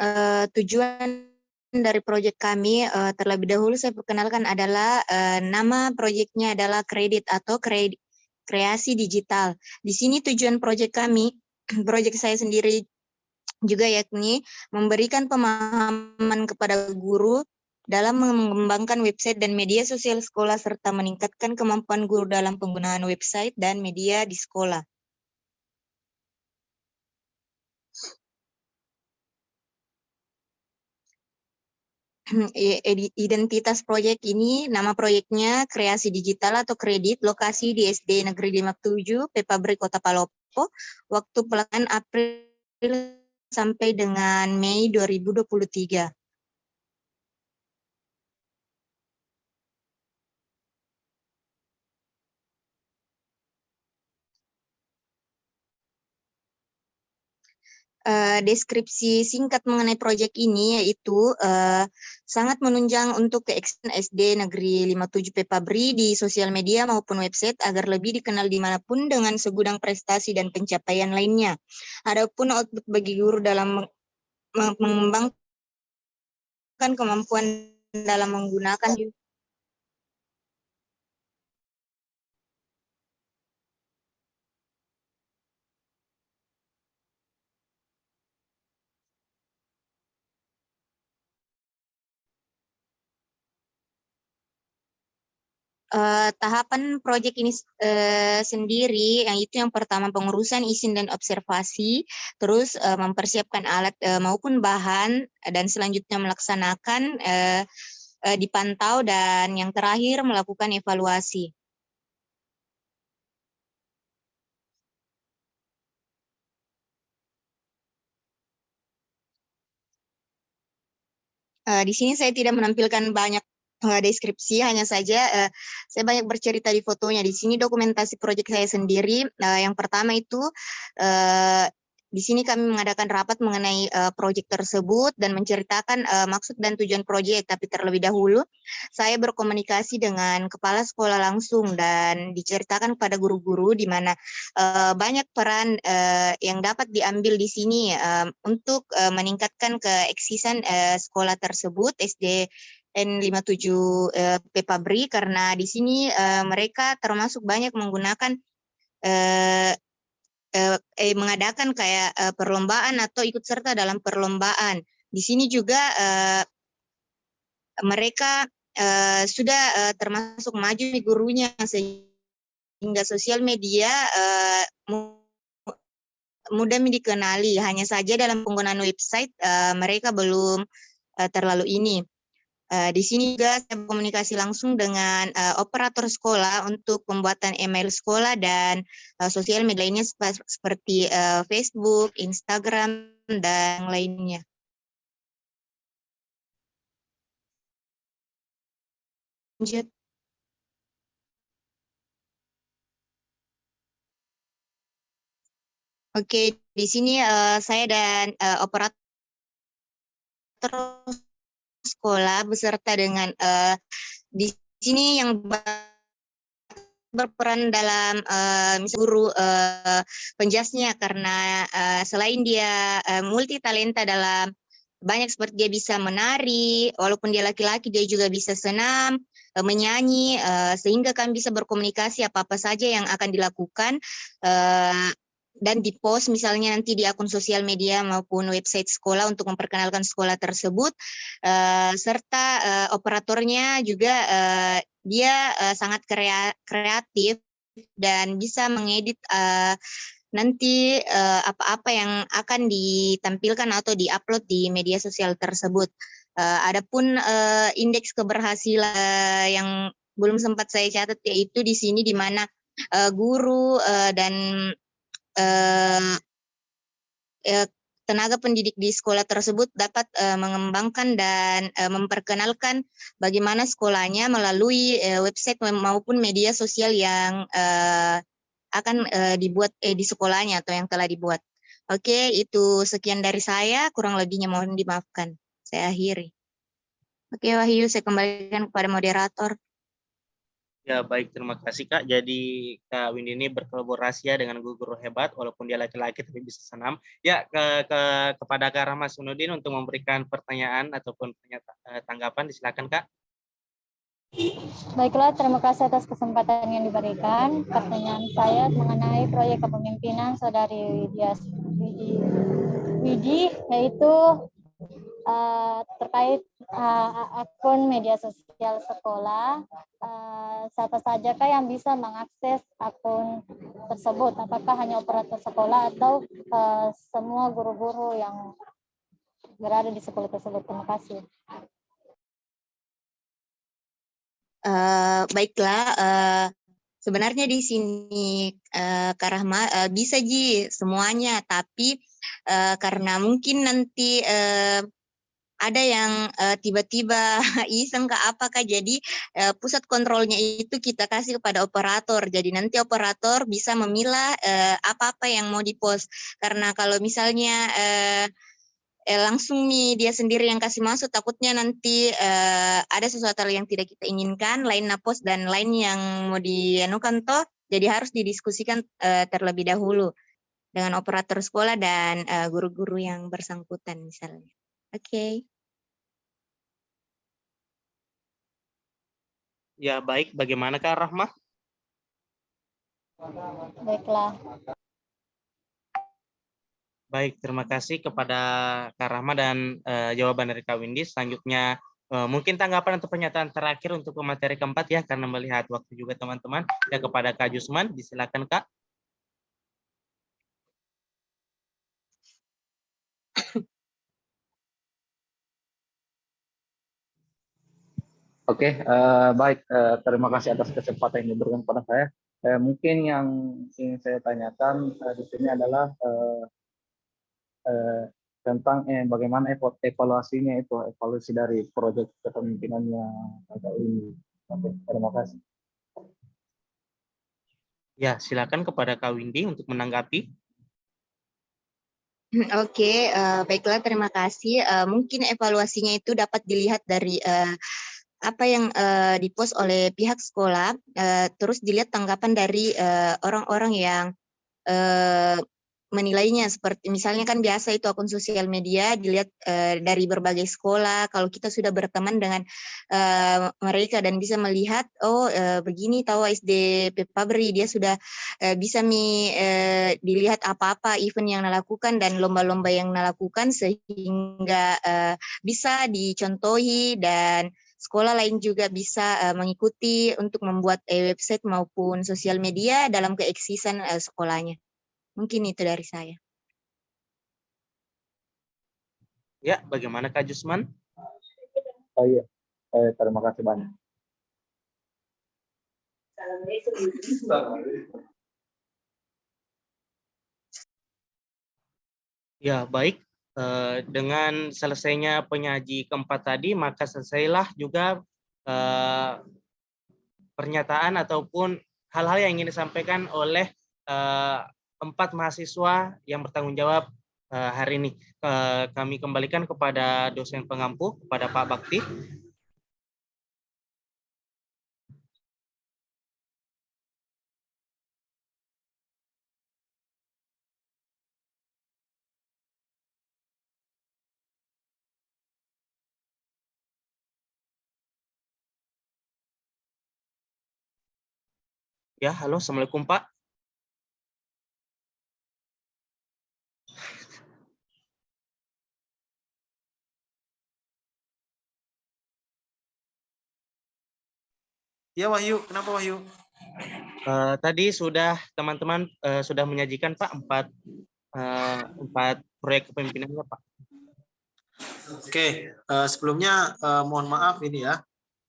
tujuan dari proyek kami, terlebih dahulu saya perkenalkan adalah nama proyeknya adalah kredit atau kreasi digital. Di sini tujuan proyek kami, proyek saya sendiri juga, yakni memberikan pemahaman kepada guru dalam mengembangkan website dan media sosial sekolah serta meningkatkan kemampuan guru dalam penggunaan website dan media di sekolah. Identitas proyek ini, nama proyeknya kreasi digital atau kredit, lokasi di SD Negeri 57, Pepabri Kota Palopo, waktu pelaksanaan April sampai dengan Mei 2023. Deskripsi singkat mengenai proyek ini yaitu sangat menunjang untuk keekstern SD Negeri 57 Pepabri di sosial media maupun website agar lebih dikenal dimanapun dengan segudang prestasi dan pencapaian lainnya. Adapun output bagi guru dalam mengembangkan kemampuan dalam menggunakan tahapan proyek ini sendiri, yang itu yang pertama pengurusan izin dan observasi, terus mempersiapkan alat maupun bahan, dan selanjutnya melaksanakan dipantau, dan yang terakhir melakukan evaluasi. Di sini saya tidak menampilkan banyak deskripsi, hanya saja saya banyak bercerita di fotonya. Di sini dokumentasi proyek saya sendiri. Yang pertama itu di sini kami mengadakan rapat mengenai proyek tersebut dan menceritakan maksud dan tujuan proyek. Tapi terlebih dahulu saya berkomunikasi dengan kepala sekolah langsung dan diceritakan kepada guru-guru di mana banyak peran yang dapat diambil di sini untuk meningkatkan keeksisan sekolah tersebut SD N57 Pepabri, karena di sini mereka termasuk banyak menggunakan mengadakan kayak perlombaan atau ikut serta dalam perlombaan. Di sini juga mereka sudah termasuk maju di gurunya, sehingga sosial media mudah dikenali. Hanya saja dalam penggunaan website mereka belum terlalu ini. Di sini juga saya berkomunikasi langsung dengan operator sekolah untuk pembuatan email sekolah dan sosial media lainnya seperti Facebook, Instagram, dan lainnya. Lanjut. Oke, di sini saya dan operator sekolah beserta dengan di sini yang berperan dalam misal guru penjasnya, karena selain dia multi talenta dalam banyak, seperti dia bisa menari, walaupun dia laki-laki dia juga bisa senam, menyanyi, sehingga kami bisa berkomunikasi apa-apa saja yang akan dilakukan dan dipost misalnya nanti di akun sosial media maupun website sekolah untuk memperkenalkan sekolah tersebut, serta operatornya juga dia sangat kreatif dan bisa mengedit nanti apa-apa yang akan ditampilkan atau diupload di media sosial tersebut. Adapun indeks keberhasilan yang belum sempat saya catat, yaitu di sini di mana guru dan tenaga pendidik di sekolah tersebut dapat mengembangkan dan memperkenalkan bagaimana sekolahnya melalui website maupun media sosial yang akan dibuat di sekolahnya atau yang telah dibuat. Oke, itu sekian dari saya, kurang lebihnya mohon dimaafkan. Saya akhiri. Oke, Wahyu, saya kembalikan kepada moderator. Ya, baik, terima kasih Kak. Jadi Kak Windy ini berkolaborasi ya dengan guru-guru hebat, walaupun dia laki-laki tapi bisa senam. Ya, kepada Kak Rahma Sunudin untuk memberikan pertanyaan ataupun tanggapan, disilakan Kak. Baiklah, terima kasih atas kesempatan yang diberikan. Pertanyaan saya mengenai proyek kepemimpinan Saudari Widi, yaitu terkait akun media sosial sekolah. Siapa saja kah yang bisa mengakses akun tersebut? Apakah hanya operator sekolah atau semua guru-guru yang berada di sekolah tersebut? Terima kasih. Baiklah, sebenarnya di sini Kak Rahma bisa semuanya, tapi karena mungkin nanti ada yang tiba-tiba iseng ke apakah, jadi pusat kontrolnya itu kita kasih kepada operator. Jadi nanti operator bisa memilah apa-apa yang mau dipost. Karena kalau misalnya langsung nih dia sendiri yang kasih masuk, takutnya nanti ada sesuatu yang tidak kita inginkan, lain post dan lain yang mau dianukan toh. Jadi harus didiskusikan terlebih dahulu dengan operator sekolah dan guru-guru yang bersangkutan misalnya. Oke. Ya, baik. Bagaimana Kak Rahma? Baiklah. Baik, terima kasih kepada Kak Rahma dan jawaban dari Kak Windy. Selanjutnya mungkin tanggapan atau pernyataan terakhir untuk materi keempat ya, karena melihat waktu juga teman-teman. Ya, kepada Kak Jusman, disilakan Kak. Oke, baik. Terima kasih atas kesempatan yang diberikan kepada saya. Mungkin yang ingin saya tanyakan di sini adalah tentang bagaimana evaluasinya itu, evaluasi dari proyek kepemimpinannya Kakak ini. Oke, terima kasih. Ya, silakan kepada Kak Windy untuk menanggapi. Oke, baiklah, terima kasih. Mungkin evaluasinya itu dapat dilihat dari apa yang dipost oleh pihak sekolah, terus dilihat tanggapan dari orang-orang yang menilainya. Seperti misalnya kan biasa itu akun sosial media dilihat dari berbagai sekolah. Kalau kita sudah berteman dengan mereka dan bisa melihat, oh begini tahu SD Pabri dia sudah bisa dilihat apa-apa event yang dilakukan dan lomba-lomba yang dilakukan, sehingga bisa dicontohi dan sekolah lain juga bisa mengikuti untuk membuat website maupun sosial media dalam keeksisan sekolahnya. Mungkin itu dari saya. Ya, bagaimana Kak Jusman? Oh iya, terima kasih banyak. Ya, baik. Dengan selesainya penyaji keempat tadi, maka selesailah juga pernyataan ataupun hal-hal yang ingin disampaikan oleh 4 mahasiswa yang bertanggung jawab hari ini. Kami kembalikan kepada dosen pengampu, kepada Pak Bakti. Ya, halo, Assalamualaikum Pak. Ya Wahyu, kenapa Wahyu? Tadi sudah teman-teman sudah menyajikan Pak empat proyek kepemimpinannya Pak. Oke, sebelumnya mohon maaf ini ya.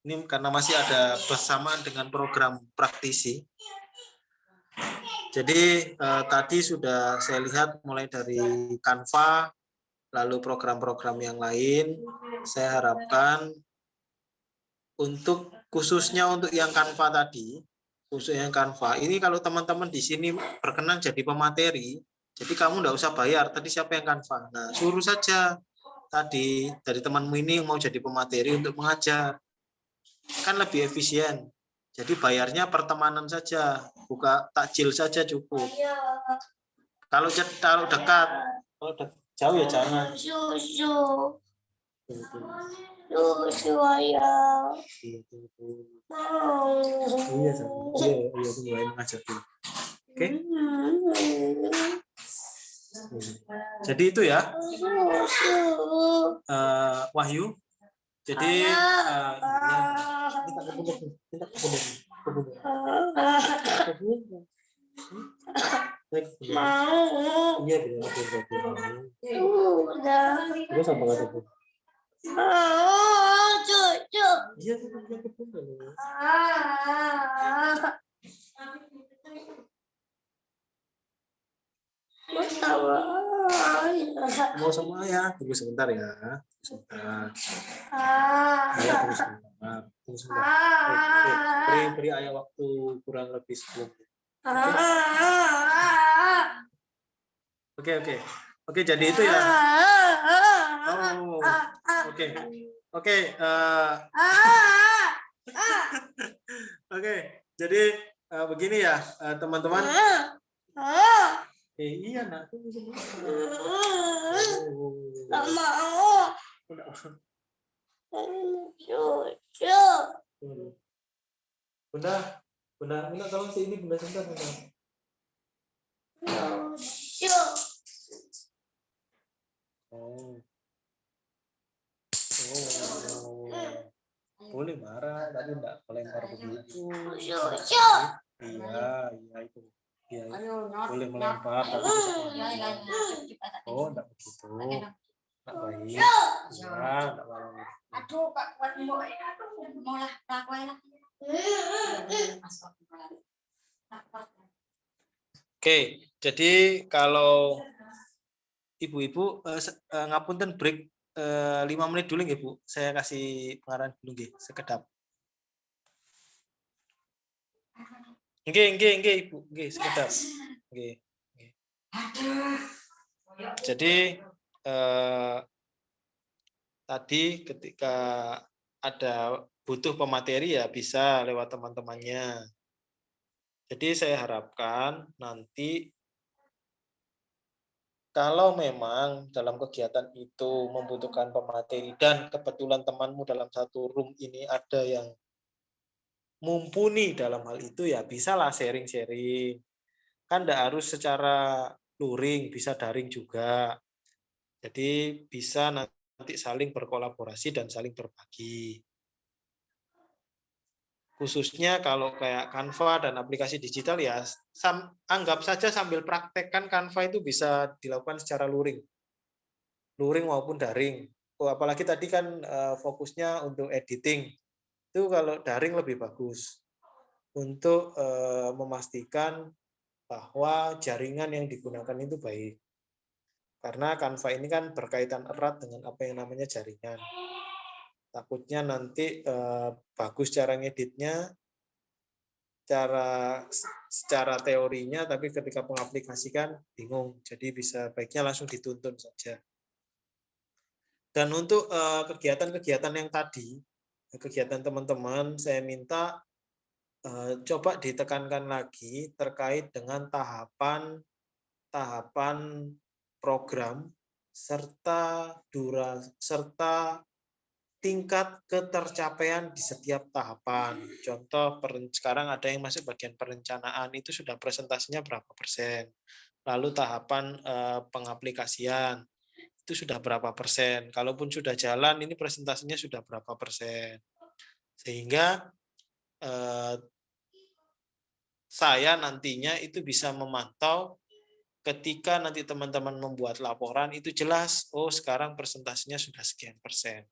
Ini karena masih ada bersamaan dengan program praktisi. Jadi tadi sudah saya lihat mulai dari Canva, lalu program-program yang lain. Saya harapkan untuk khususnya untuk yang Canva tadi, khusus yang Canva, ini kalau teman-teman di sini berkenan jadi pemateri, jadi kamu nggak usah bayar. Tadi siapa yang Canva? Nah, suruh saja tadi dari temanmu ini yang mau jadi pemateri untuk mengajar. Kan lebih efisien. Jadi bayarnya pertemanan saja, buka takjil saja cukup. Kalau dekat, kalau jauh ya jangan. Susu ayah. Iya, tunggu aja ngajar dulu. Oke. Jadi itu ya. Wahyu. Jadi mau sama ayah, tunggu sebentar ya, sebentar. Ya, tunggu sebentar. Beri ayah waktu kurang lebih 10 menit. Oke, jadi itu ya. Oh, oke. Oke, jadi begini ya, teman-teman. Iya, nak. Bunda, tolong sini Bunda sebentar. Boleh marah, tadi enggak melempar begitu. Iya itu. Iya. Boleh melempar tapi enggak begitu. Enggak baik. Ya, enggak baik. Aduh, Pak kuat mau lah lakuin lah. Oke, jadi kalau ibu-ibu ngapunten break 5 menit dulu nggih, Bu. Saya kasih pengarahan dulu nggih, sekedap. Nggih, Ibu. Nggih, sekedap. Nggih. Jadi tadi ketika ada butuh pemateri ya bisa lewat teman-temannya. Jadi saya harapkan nanti kalau memang dalam kegiatan itu membutuhkan pemateri dan kebetulan temanmu dalam satu room ini ada yang mumpuni dalam hal itu ya bisalah sharing-sharing. Kan tidak harus secara luring, bisa daring juga. Jadi bisa nanti saling berkolaborasi dan saling berbagi. Khususnya kalau kayak Canva dan aplikasi digital ya, anggap saja sambil praktekkan Canva itu bisa dilakukan secara luring maupun daring. Apalagi tadi kan fokusnya untuk editing, itu kalau daring lebih bagus untuk memastikan bahwa jaringan yang digunakan itu baik. Karena Canva ini kan berkaitan erat dengan apa yang namanya jaringan. Takutnya nanti bagus cara ngeditnya, cara secara teorinya, tapi ketika mengaplikasikan bingung. Jadi bisa baiknya langsung dituntun saja. Dan untuk kegiatan-kegiatan yang tadi, kegiatan teman-teman, saya minta coba ditekankan lagi terkait dengan tahapan program serta tingkat ketercapaian di setiap tahapan. Contoh, sekarang ada yang masuk bagian perencanaan, itu sudah presentasinya berapa persen. Lalu tahapan pengaplikasian, itu sudah berapa persen. Kalaupun sudah jalan, ini presentasinya sudah berapa persen. Sehingga saya nantinya itu bisa memantau ketika nanti teman-teman membuat laporan, itu jelas, oh sekarang presentasinya sudah sekian persen.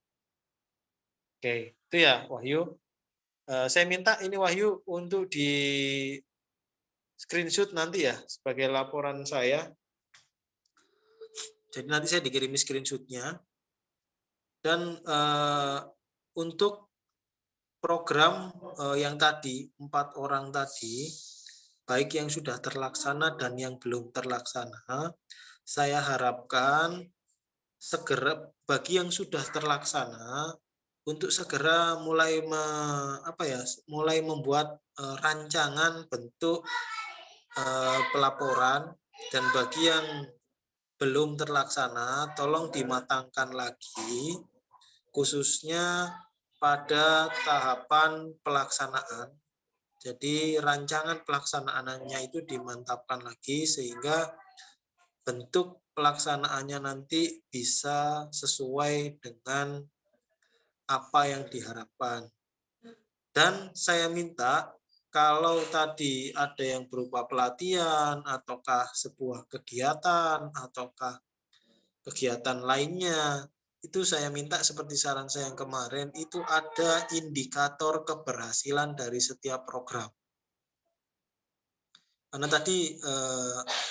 Oke, itu ya Wahyu. Saya minta ini Wahyu untuk di screenshot nanti ya sebagai laporan saya. Jadi nanti saya dikirimi screenshotnya. Dan untuk program yang tadi 4 orang tadi, baik yang sudah terlaksana dan yang belum terlaksana, saya harapkan segera bagi yang sudah terlaksana untuk segera mulai membuat rancangan bentuk pelaporan, dan bagi yang belum terlaksana tolong dimatangkan lagi khususnya pada tahapan pelaksanaan. Jadi rancangan pelaksanaannya itu dimantapkan lagi sehingga bentuk pelaksanaannya nanti bisa sesuai dengan apa yang diharapkan. Dan saya minta kalau tadi ada yang berupa pelatihan ataukah sebuah kegiatan ataukah kegiatan lainnya, itu saya minta seperti saran saya yang kemarin, itu ada indikator keberhasilan dari setiap program. Karena tadi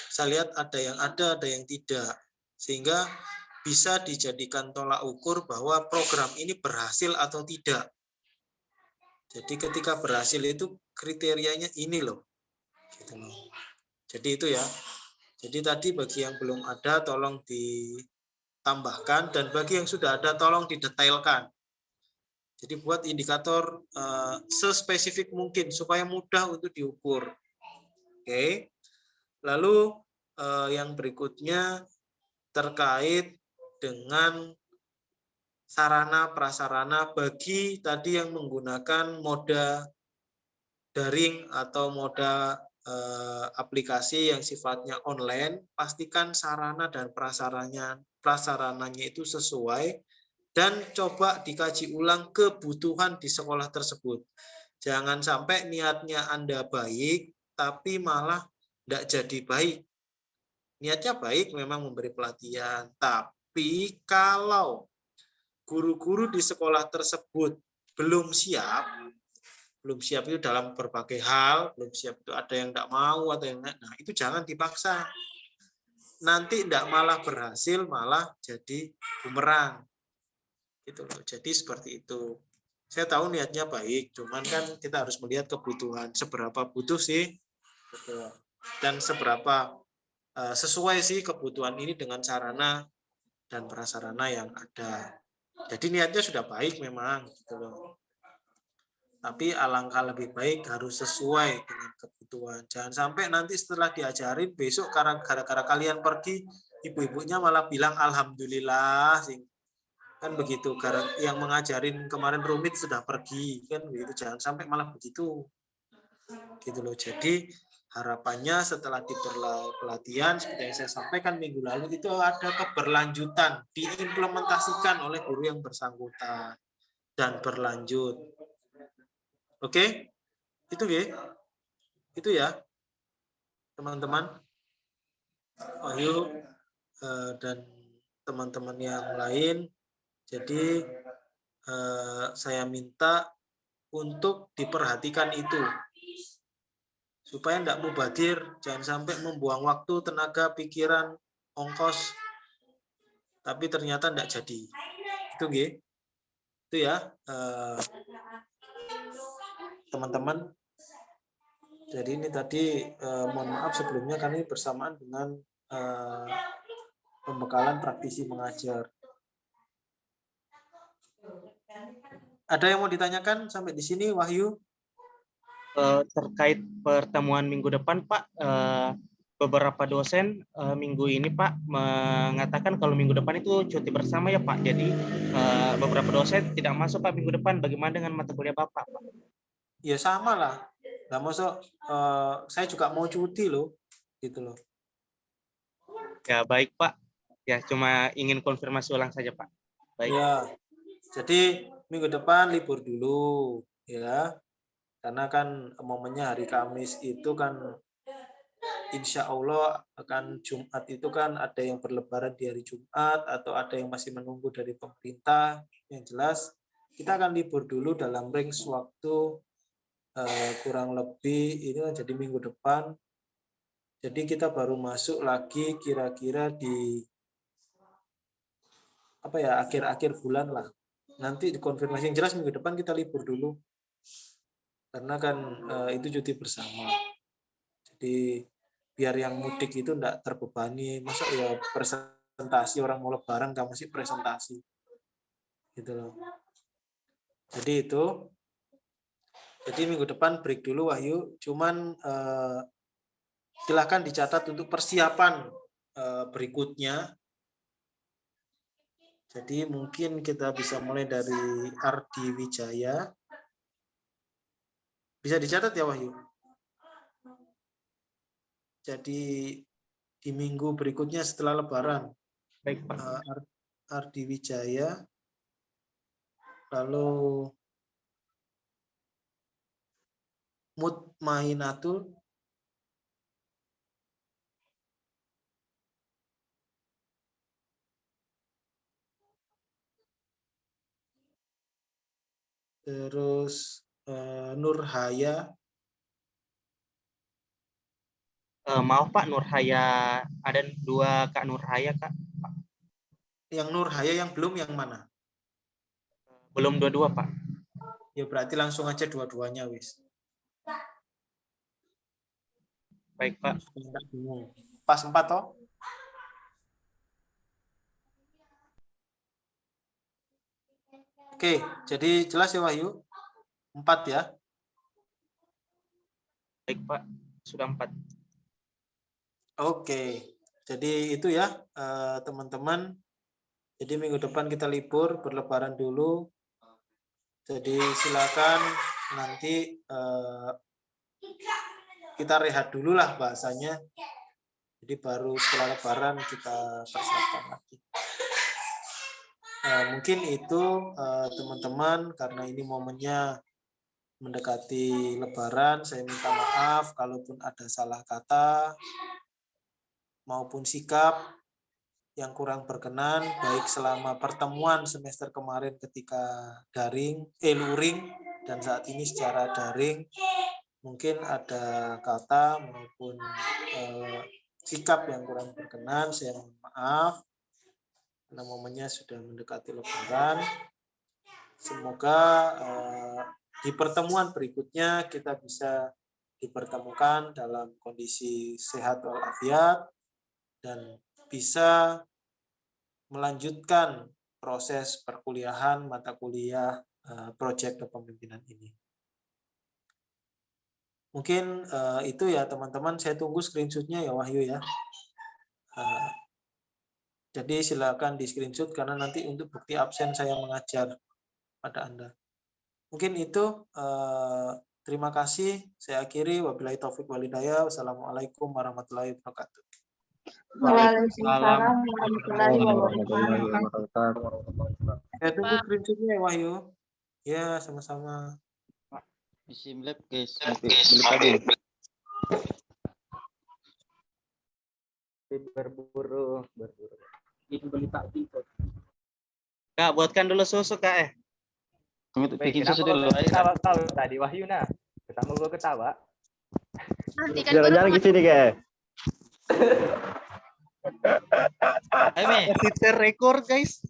saya lihat ada yang tidak, sehingga bisa dijadikan tolak ukur bahwa program ini berhasil atau tidak. Jadi ketika berhasil itu kriterianya ini loh. Gitu loh. Jadi itu ya. Jadi tadi bagi yang belum ada tolong ditambahkan, dan bagi yang sudah ada tolong didetailkan. Jadi buat indikator sespesifik mungkin supaya mudah untuk diukur. Oke. Lalu yang berikutnya terkait dengan sarana prasarana bagi tadi yang menggunakan moda daring atau moda aplikasi yang sifatnya online, pastikan sarana dan prasarananya itu sesuai dan coba dikaji ulang kebutuhan di sekolah tersebut. Jangan sampai niatnya Anda baik tapi malah tidak jadi baik. Niatnya baik memang memberi pelatihan, tapi kalau guru-guru di sekolah tersebut belum siap itu dalam berbagai hal, belum siap itu ada yang tidak mau atau yang nah itu jangan dipaksa. Nanti tidak malah berhasil, malah jadi bumerang. Gitu loh. Jadi seperti itu. Saya tahu niatnya baik, cuman kan kita harus melihat kebutuhan, seberapa butuh sih dan seberapa sesuai sih kebutuhan ini dengan sarana dan prasarana yang ada. Jadi niatnya sudah baik memang gitu loh. Tapi alangkah lebih baik harus sesuai dengan kebutuhan. Jangan sampai nanti setelah diajarin besok gara-gara kalian pergi, ibu-ibunya malah bilang alhamdulillah. Kan begitu, yang mengajarin kemarin rumit sudah pergi, kan begitu. Jangan sampai malah begitu. Gitu loh. Jadi harapannya setelah pelatihan seperti yang saya sampaikan minggu lalu itu ada keberlanjutan, diimplementasikan oleh guru yang bersangkutan dan berlanjut. Oke, itu ya teman-teman, Wahyu dan teman-teman yang lain. Jadi saya minta untuk diperhatikan itu supaya tidak mubadir, jangan sampai membuang waktu, tenaga, pikiran, ongkos, tapi ternyata tidak jadi. Itu ya teman-teman. Jadi ini tadi mohon maaf sebelumnya kami bersamaan dengan pembekalan praktisi mengajar. Ada yang mau ditanyakan sampai di sini, Wahyu? Terkait pertemuan minggu depan, Pak, beberapa dosen minggu ini, Pak, mengatakan kalau minggu depan itu cuti bersama ya, Pak. Jadi beberapa dosen tidak masuk, Pak, minggu depan. Bagaimana dengan mata kuliah Bapak, Pak? Ya sama lah. Nggak masuk. Saya juga mau cuti loh, gitu loh. Ya baik, Pak. Ya cuma ingin konfirmasi ulang saja, Pak. Baik. Ya. Jadi minggu depan libur dulu, ya. Karena kan momennya hari Kamis itu kan insya Allah akan Jumat itu kan ada yang berlebaran di hari Jumat atau ada yang masih menunggu dari pemerintah. Yang jelas kita akan libur dulu dalam range waktu kurang lebih ini jadi minggu depan. Jadi kita baru masuk lagi kira-kira di apa ya akhir-akhir bulan lah. Nanti dikonfirmasi, yang jelas minggu depan kita libur dulu karena kan itu cuti bersama. Jadi biar yang mudik itu enggak terbebani, masa ya presentasi orang mau lebaran kamu sih presentasi gitu loh. Jadi itu, jadi minggu depan break dulu Wahyu, cuman silahkan dicatat untuk persiapan berikutnya. Jadi mungkin kita bisa mulai dari Ardi Wijaya. Bisa dicatat ya Wahyu? Jadi di minggu berikutnya setelah Lebaran. Baik, Pak. Ardi Wijaya. Lalu Mutmainatul. Terus Nurhaya. Maaf Pak, Nurhaya, ada 2 Kak Nurhaya, Kak. Yang Nurhaya yang belum yang mana? Belum 2-2, Pak. Ya berarti langsung aja dua-duanya wis. Baik, Pak. Pas 4 toh? Oke, jadi jelas ya Wahyu? 4 ya? Baik, Pak. Sudah 4. Oke, jadi itu ya teman-teman. Jadi minggu depan kita libur, berlebaran dulu. Jadi silakan nanti kita rehat dulu lah bahasanya. Jadi baru setelah lebaran kita persiapkan lagi. Mungkin itu teman-teman, karena ini momennya mendekati lebaran, saya minta maaf kalaupun ada salah kata maupun sikap yang kurang berkenan, baik selama pertemuan semester kemarin ketika luring dan saat ini secara daring. Mungkin ada kata maupun sikap yang kurang berkenan, saya mohon maaf. Karena momennya sudah mendekati lebaran. Semoga di pertemuan berikutnya kita bisa dipertemukan dalam kondisi sehat walafiat dan bisa melanjutkan proses perkuliahan mata kuliah proyek kepemimpinan ini. Mungkin itu ya teman-teman, saya tunggu screenshot-nya ya Wahyu ya. Jadi silakan di screenshot karena nanti untuk bukti absen saya mengajar pada Anda. Mungkin itu, terima kasih. Saya akhiri. Wabillahi taufik walhidayah. Wassalamualaikum warahmatullahi wabarakatuh. Waalaikumsalam warahmatullahi wabarakatuh. Saya tunggu screenshot-nya ya Wahyu. Ya, sama-sama. Sim lab guys, beli kabel. Berburu. Ini beli takjil. Kak, buatkan dulu susu, Kak. Bikin susu dulu. Ketawa kau tadi Wahyu nah. Pertama gua ketawa. Jalan-jalan ke sini, Kak. Ayo, rekor, guys.